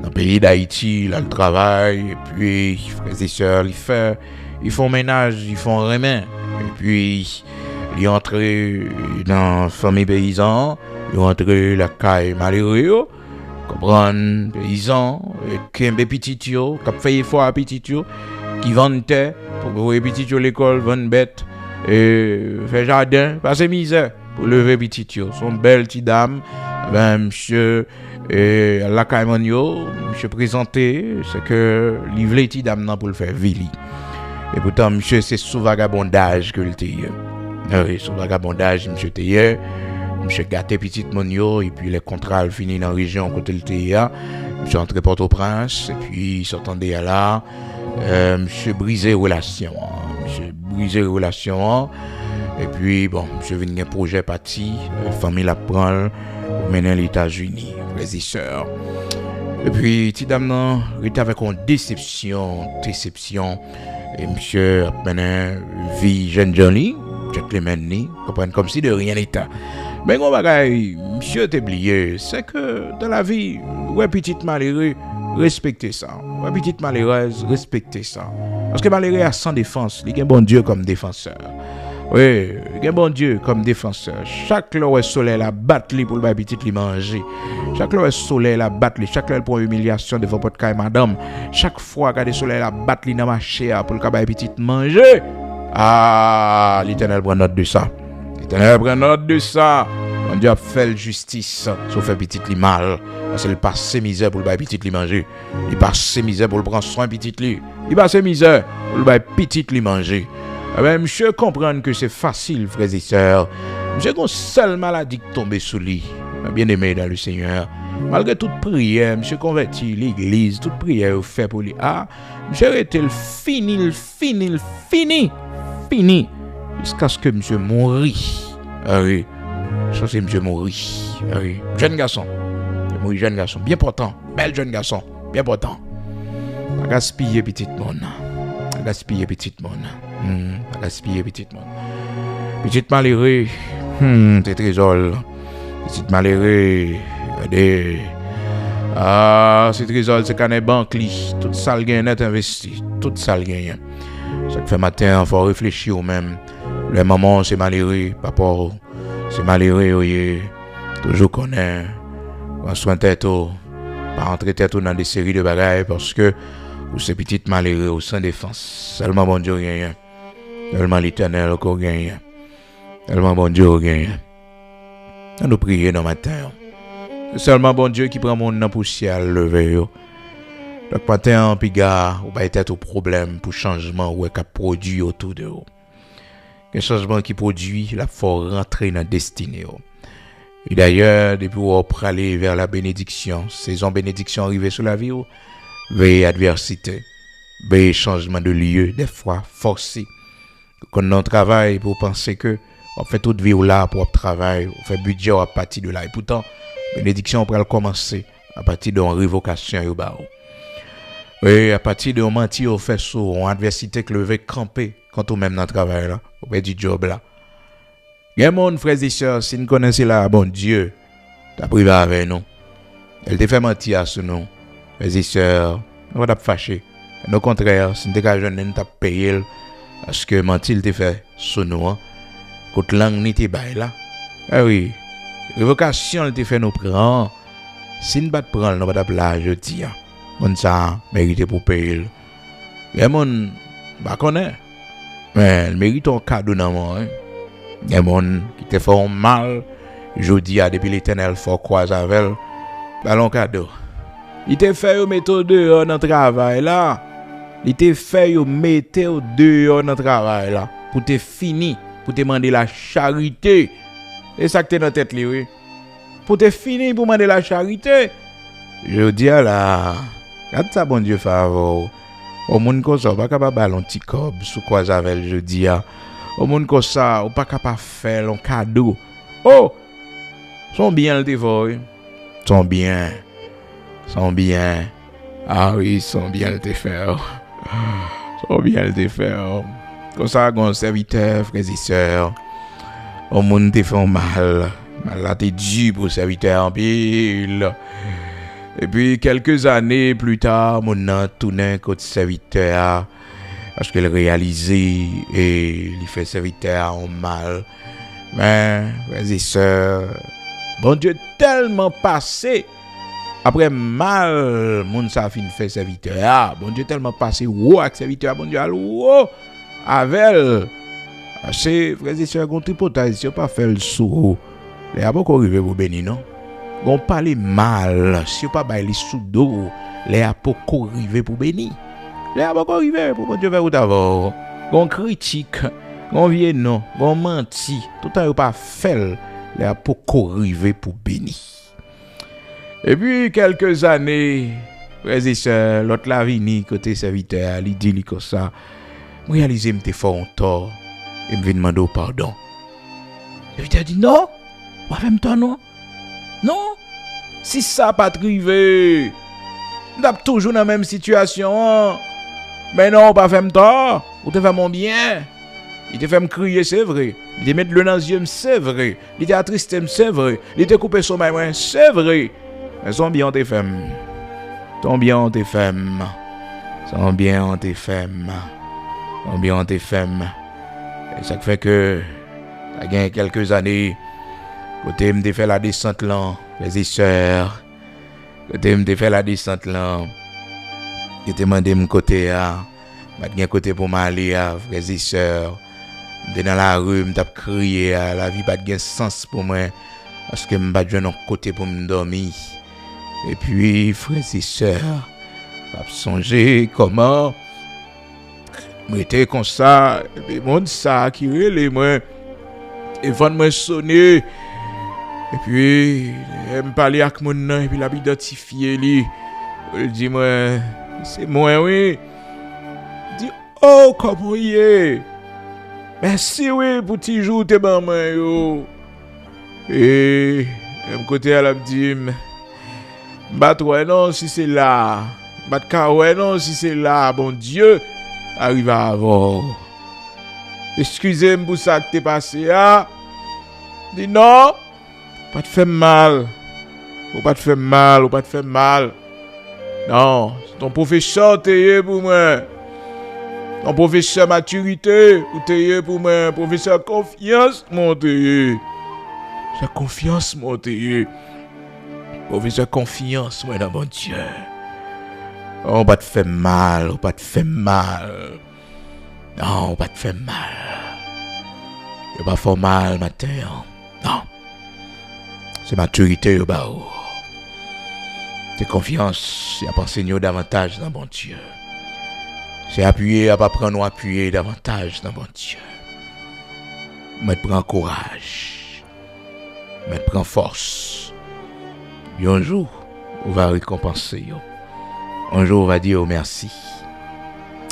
dans le pays d'Haïti, il a le travail, et puis, frères et sœurs, ils font ménage, ils font remet, et puis, il est entré dans la famille paysan, il est entré la caille malheureux, comprendre paysan, qui est petit yo, qui a fait effort à petit yo, qui vendait pour envoyer petit yo l'école, vendre bête, et faire jardin, passer misère pour lever petit yo. Son belle petite dame, ben monsieur la caille manio, monsieur présenté, c'est que livrer petite dame pour le faire vili. Et pourtant monsieur c'est sous vagabondage que le tire. Oui, sous vagabondage monsieur tire. Monsieur gâté petite monio et puis les contrats finis dans la région côté le tire. Monsieur entré Port-au-Prince et puis s'entendait à là. Monsieur brisé relation. Monsieur brisé relation. Et puis bon, monsieur venu un projet parti, famille la prend pour mener les États-Unis, frères et sœurs. Et puis petit dame non, il était avec une déception. Et monsieur a mené vie jeune jolie, gentleman, comprendre comme si de rien n'était. Mais on bagaille, monsieur t'es oublié, c'est que dans la vie, ouais petite malheureux, respectez ça. Ouais petite malheureuse, respectez ça. Parce que malheureux a sans défense, il y a un bon Dieu comme défenseur. Oui, il y a un bon Dieu comme défenseur. Chaque fois le soleil la battre pour le petit li manger. Chaque fois le soleil la battre, chaque fois pour humiliation devant votre caille madame. Chaque fois que le soleil la battre dans ma chair pour le petit manger. Ah, l'Éternel prend note de ça. L'Éternel prend note de ça. Mon Dieu a fait justice, sauf fait petit li mal. Parce qu'il passe misère pour le petit li manger. Il passe misère pour le prendre soin petit li. Il passe misère pour le petit li manger. Eh bien, monsieur comprendre que c'est facile, frères et sœurs. Monsieur qu'on seule maladie qui tombe sous lui. Bien aimé dans le Seigneur. Malgré toute prière, monsieur converti l'église, toute prière fait pour lui. Ah, monsieur était fini. Jusqu'à ce que monsieur mourit. Ah oui. Ça c'est monsieur mourit. Ah oui. Jeune garçon. Mourit jeune garçon. Bien portant. Bel jeune garçon. Bien portant. Pas gaspiller petit monde. Gaspiller petit monde. Gaspiller petit monde. Petit malheureux. C'est trésor. Petit malheureux. Regardez. Ah, c'est trésor, c'est qu'on est banque li. Tout ça le gain net investi. Tout ça le gain. Ça fait matin, il faut réfléchir au même. Le maman, c'est malheureux. Papa, c'est malheureux. Oui. Toujours connaît. On soin tête. Pas rentrer tête dans des séries de bagailles parce que ou ces petites malheureux au sans défense. Seulement bon Dieu gagne. Seulement l'Éternel encore gagne. Seulement bon Dieu gagne. On nous prier dans matin. Seulement bon Dieu qui prend mon nom pour ciel lever. Donc matin puis gars, ou pas être au problème pour changement ou qu'a produit autour de vous. Un changement qui produit la faut rentrer dans destinée. Et d'ailleurs, depuis on aller vers la bénédiction, saison bénédiction arrivée sur la vie, veille adversité, veille changement de lieu, des fois forcé. Quand on travaille pour penser que on fait toute vie là pour travail, on fait budget à partir de là. Et pourtant, bénédiction pour commencer à partir de révocation et bas. Oui, à partir de mentir au fait sous en adversité que le veut camper quand on même dans le travail là, au fait du job là. Il y a mon frères et sœurs, si nous connaissons là, bon Dieu, t'as privé avec nous. Elle te fait mentir à ce nom. Frères et sœurs, on va pas fâcher. Au contraire, si nous t'es jeune, nous t'as payé parce que mentir te fait sous nous. Côte langue ni te bail là. Ah oui. Révocation te fait nous prendre. Si nous pas prendre, nous pas là je dis. On ça mérite pour payer. Il y a mon pas connaît. Mais il mérite un cadeau dans moi. Il y a mon qui te fait mal. Je dis à depuis l'Éternel faut croiser avec ballon cadeau. Il te fait mettre dehors dans le travail là. Il te fait mettre dehors dans le travail là pour te finir, pour te demander la charité. Et ça que t'es dans tête oui. Pour te finir pour demander la charité. Je dis là, regarde ça bon Dieu favor. Au monde comme ça, pas capable ballon petit cob sous croiser avec je dis au monde comme ça, ou pas capable faire un cadeau. Oh, sont bien le dévoi. Sont bien. Ah oui, sont bien le faire. Sont bien le faire. Comme ça, un serviteur, frères et sœurs, au monde te fait mal. Mal là, t'es dû pour serviteur en pile. Et puis, quelques années plus tard, mon nom tourné côté serviteur. parce qu'il réalisait et il fait serviteur en mal. Mais, frères et sœurs, bon Dieu tellement passé, après mal, moun sa fin fait serviteur, bon Dieu tellement passé, wow, avec serviteur, bon Dieu, wow, avec, c'est, frères et sœurs, qu'on tripotage, si on pas fait le sou, les a beaucoup arrivé pour bénir, non? On parle mal, si on pas bailler les sous d'eau, les a beaucoup arrivé pour bénir. Les a beaucoup arrivé pour bon Dieu faire d'abord. On critique, on vient non, on menti, tout le temps pas fait, les a beaucoup arrivé pour bénir. Et puis quelques années, frères et sœurs, l'autre la vini côté serviteur, il dit comme ça, réaliser m'te fort en tort et me demander pardon. Le serviteur dit non, pas faire toi non. Non, si ça pas arrivé, on toujours dans la même situation. Mais non, pas faire toi, ou te faire mon bien. Il te fait me crier, c'est vrai. Il te met le dans les yeux, c'est vrai. Il te attristé, c'est vrai. Il te coupé son main, c'est vrai. Mais son bien, t'es femme. Ton bien, t'es femme. Son bien, t'es femme. Son bien, t'es femme. Et ça fait que, ça gagne quelques années. Côté me fait la descente là, les sœurs. Côté me fait la descente là. Je te demandé mon côté à, m'a côté pour m'aller à frères et sœurs. M'étais dans la rue, m't'a crié à la vie pas de sens pour moi parce que m'pas de un côté pour me dormir. Et puis frères et sœurs, m'a songé comment m'était comme ça, et monde ça qui relait moi et vendre moi sonner. Et puis, elle me parlait avec mon nom, et puis l'a identifié lui. Elle dit moi, c'est moi oui. Elle dit oh comment il est. Merci oui pour petit jour tes maman yo. Et elle me côté elle me dit bat ouais non si c'est là. Bat ouais non si c'est là, bon Dieu arrive à avoir. Excusez-moi pour ça que t'es passé ah. Dit non. Pas te faire mal. Ou pas te faire mal, ou pas te faire mal. Non, c'est ton professeur t'es pour moi. Ton professeur maturité, ou t'es pour moi. Professeur confiance, mon t'es. Professeur confiance, mon t'es. Professeur confiance, moi dans mon Dieu. On pas te faire mal, ou pas te faire mal. Non, pas te faire mal. Y'a pas fait mal matin. Non. C'est maturité au bas. C'est confiance, c'est à penser davantage dans bon Dieu. C'est appuyer, à pas prendre appuyer davantage dans bon Dieu. Mais prends courage. Mais prends force. Et un jour, on va récompenser. Un jour, on va dire merci.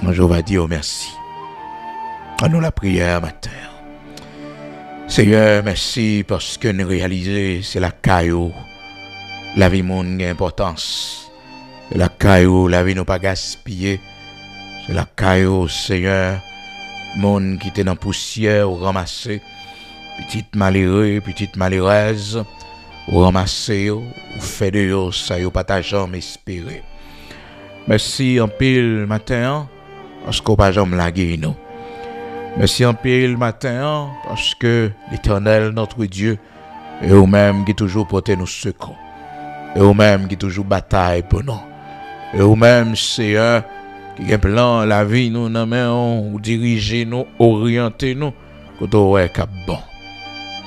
Un jour, on va dire merci. À nous la prière matin. Seigneur, merci parce que nous réalisons, c'est la caillou. La vie monde a importance. C'est la caillou, la vie nous pas gaspiller. C'est la caillou, Seigneur. Monde qui était dans la poussière, ou ramasser. Petite malheureux, petite malheureuse, ou ramasser, ou fait de yo, ça yo pas ta jambe espérer. Merci en pile matin, parce qu'on pas jambe laguer nous. Merci en pile matin parce que l'Éternel, notre Dieu, est vous-même qui toujours porté nos secours. Et vous-même qui toujours bataille pour nous. Et vous-même, Seigneur, qui a plan la vie, nous, nous, nous diriger nous, orienter nous, que tu es bon.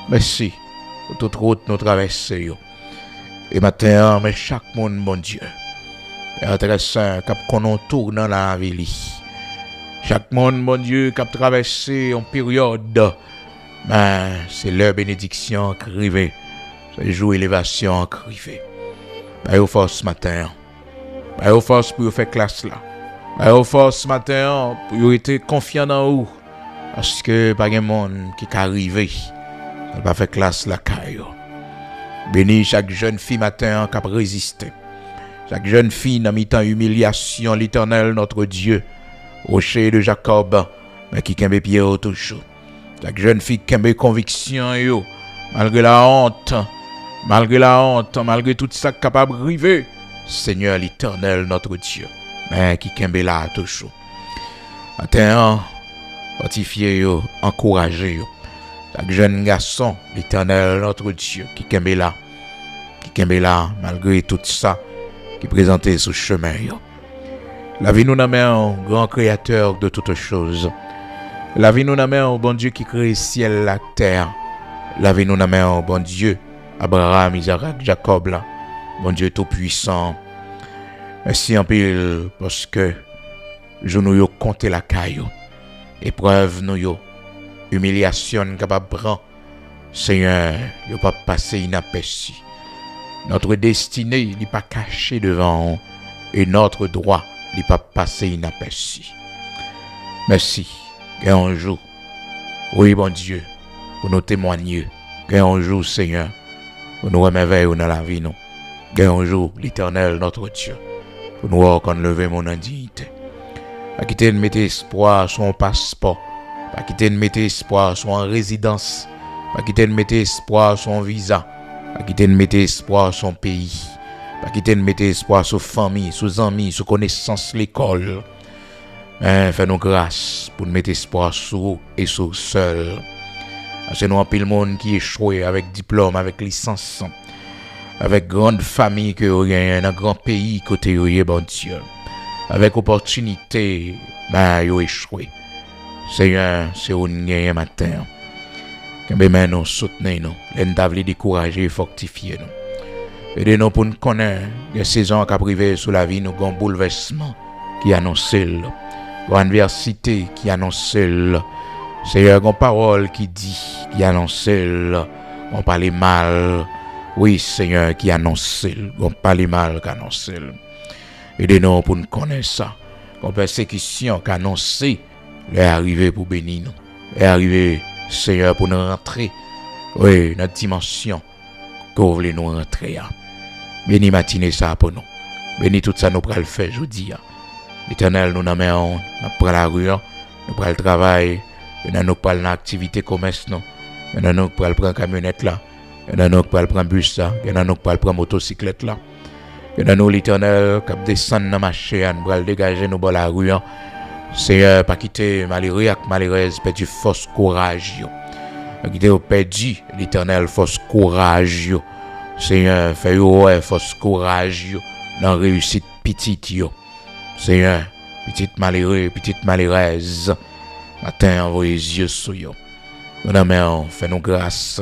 Merci pour toute route nous traverser. Et matin, mais chaque monde, mon Dieu, est très saint, qui a dans la vie. Chaque monde, mon Dieu, qui a traversé en période, ben, c'est leur bénédiction qui arrive. C'est le jour élévation qui arrive. Ben, au force ce matin. Ben, au force pour faire classe là. Ben, au force ce matin pour être confiant dans vous. Parce que pas de monde qui est arrivé. Ça va faire classe là, caillou. Bénis chaque jeune fille matin qui a résisté. Chaque jeune fille dans mi-temps humiliation, l'Éternel, notre Dieu. Rocher de Jacob, mais qui kembe pied toujours. Chaque jeune fille qui kembe conviction yo, malgré la honte, malgré tout ça capable de arriver, Seigneur l'Éternel notre Dieu, mais qui kembe là toujours. Matin, fortifiez yo, encouragez yo. Chaque jeune garçon, l'Éternel, notre Dieu, qui kembe là, malgré tout ça, qui présentait ce chemin yo. La vie nous n'amène au grand créateur de toutes choses. La vie nous n'amène au bon Dieu qui crée ciel, la terre. La vie nous n'amène au bon Dieu, Abraham, Isaac, Jacob, là. Bon Dieu tout puissant. Merci en pile parce que je nous yo compté la caillou. Épreuve nous yo. Humiliation capable prendre. Seigneur, yo pas passer inaperçu. Notre destinée n'est pas cachée devant et notre droit n'est pas passé inaperçu. Merci. Un jour. Oui, bon Dieu, pour nous témoigner. Un jour, Seigneur, pour nous remerveiller dans la vie, nous. Un jour, l'Éternel, notre Dieu, pour nous enlever mon indignité. Pas quitter de mettre espoir sur un passeport. Pas quitter de mettre espoir sur une résidence. Pas quitter de mettre espoir sur un visa. Pas quitter de mettre espoir sur un pays. Pas quitter de mettre espoir sur famille, sur amis, sur connaissance, l'école. Fais-nous grâce pour nous mettre espoir sur et sur seul. C'est nous un peu le monde qui échoué avec diplôme, avec licence, avec grande famille que vous avez, un grand pays côté vous bon Dieu. Avec opportunité, vous échoué. Seigneur, c'est où nous gagnons matin. Que nous soutenons, nous décourager et fortifier nous. Aidez-nous pour nous connaître les saisons qui arrivent sur la vie, nous avons un bouleversement qui annonce, une adversité qui annonce. Seigneur, une parole qui dit, qui annonce, on parle mal. Oui, Seigneur, qui annonce, on parle mal, qui annonce. Aidez-nous pour nous connaître ça. Une persécution qui annonce, est arrivée pour bénir nous. Est arrivée, Seigneur, pour nous rentrer. Oui, notre dimension que vous voulez nous rentrer. Bénis matinée ça pour nous. Bénis tout ça, nous pourrons le faire, je vous dis. L'Éternel, nous n'amènons, nous prenons la rue, nous prenons le travail. Nous prenons l'activité commerce, nous prenons la camionnette là. Nous prenons le bus là. Nous prenons la motocyclette là. Nous l'Éternel, qui descend dans la marché, nous prenons dégager nous dans la rue. Seigneur, pas quitter malheureux et malheureuse, perdu force courage. Pas quitter perdu l'Éternel, force courage. Seigneur, fais-yo force courage dans réussite petite. Seigneur, petite malheureuse, petite malheureuse. Matin, envoyez les yeux sur eux. Nous n'amènons, fais-nous grâce.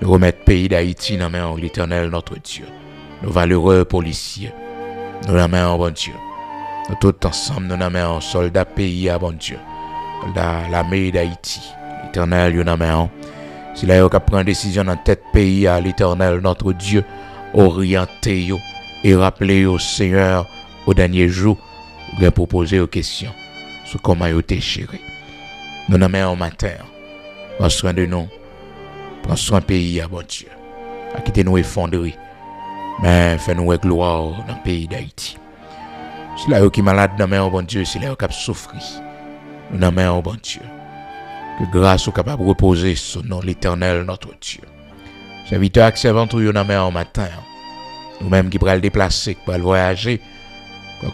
Nous remettons le pays d'Haïti dans la main de l'Éternel, notre Dieu. Nos valeureux policiers. Nous n'amènons, bon Dieu. Nous tous ensemble, nous n'amènons soldats pays à bon Dieu. Soldats l'armée d'Haïti. L'Éternel, nous n'amènons. Si là, vous prend une décision dans tête pays à l'Éternel, notre Dieu, orientez-vous et rappelez au Seigneur au dernier jour, vous allez proposer aux questions sur comment vous déchirez. Nous n'amènons au matin. Prends soin de nous. Prends soin du pays à bon Dieu. À quitter nous effondrer. Mais fais-nous gloire dans le pays d'Haïti. Si là, qui est malade, nous n'amènons au bon Dieu. Si là, qui souffre, nous n'amènons au bon Dieu. Que grâce soit capable de reposer sur nous, l'Éternel, notre Dieu. Serviteurs et servantes, nous n'amènons au matin. Nous-mêmes qui pourrons le déplacer, qui pourront le voyager.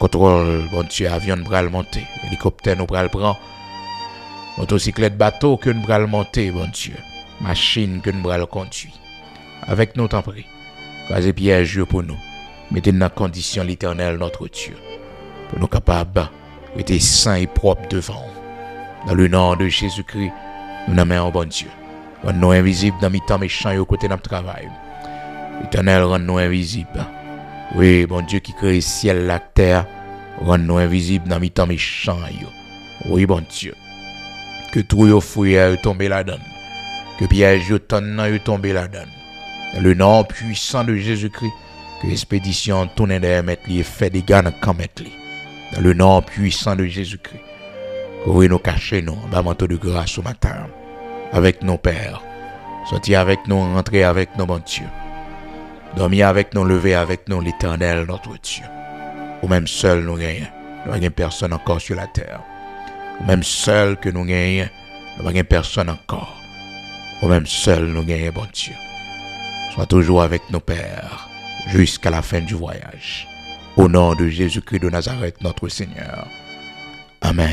Contrôle, bon Dieu, avion nous pourrons le monter. Hélicoptère nous pourrons le prendre. Motocyclette, bateau que nous pourrons le monter, bon Dieu. Machine que nous pourrons le conduire. Avec nous, t'en prie. Croisez piège pour nous. Mettez dans la condition l'Éternel, notre Dieu. Pour nous capables d'être saints et propres devant. Dans le nom de Jésus-Christ, nous n'amènons bon Dieu. Rends-nous invisibles dans mes temps méchants et au côté de notre travail. L'Éternel, rend-nous invisibles. Oui, bon Dieu qui crée le ciel, la terre, rend-nous invisibles dans mes temps méchants. Oui, bon Dieu. Que tout yo fouillé tombe là-dedans. Que piège yo tonne tombe là-dedans. Dans le nom puissant de Jésus-Christ, que l'expédition tourne derrière mettre li et fait des gars dans camp mettre li. Dans le nom puissant de Jésus-Christ. Que vous nous cachez nous, en bas manteau de grâce au matin. Avec nos pères. Sortir avec nous, rentrer avec nous, bon Dieu. Dormir avec nous, lever avec nous, l'Éternel, notre Dieu. Ou même seul nous gagnons. Nous n'avons personne encore sur la terre. Ou même seul que nous gagnons. Nous n'avons personne encore. Ou même seul nous gagnons, bon Dieu. Sois toujours avec nos pères. Jusqu'à la fin du voyage. Au nom de Jésus-Christ de Nazareth, notre Seigneur. Amen.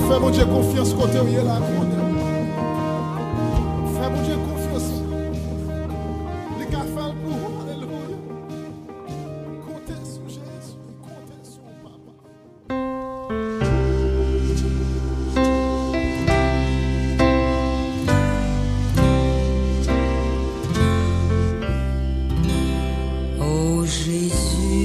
Fais mon Dieu confiance côté où il est là. Fais mon Dieu confiance. Les gars font pour. Alléluia. Comptez sur Jésus. Comptez sur Papa. Oh Jésus.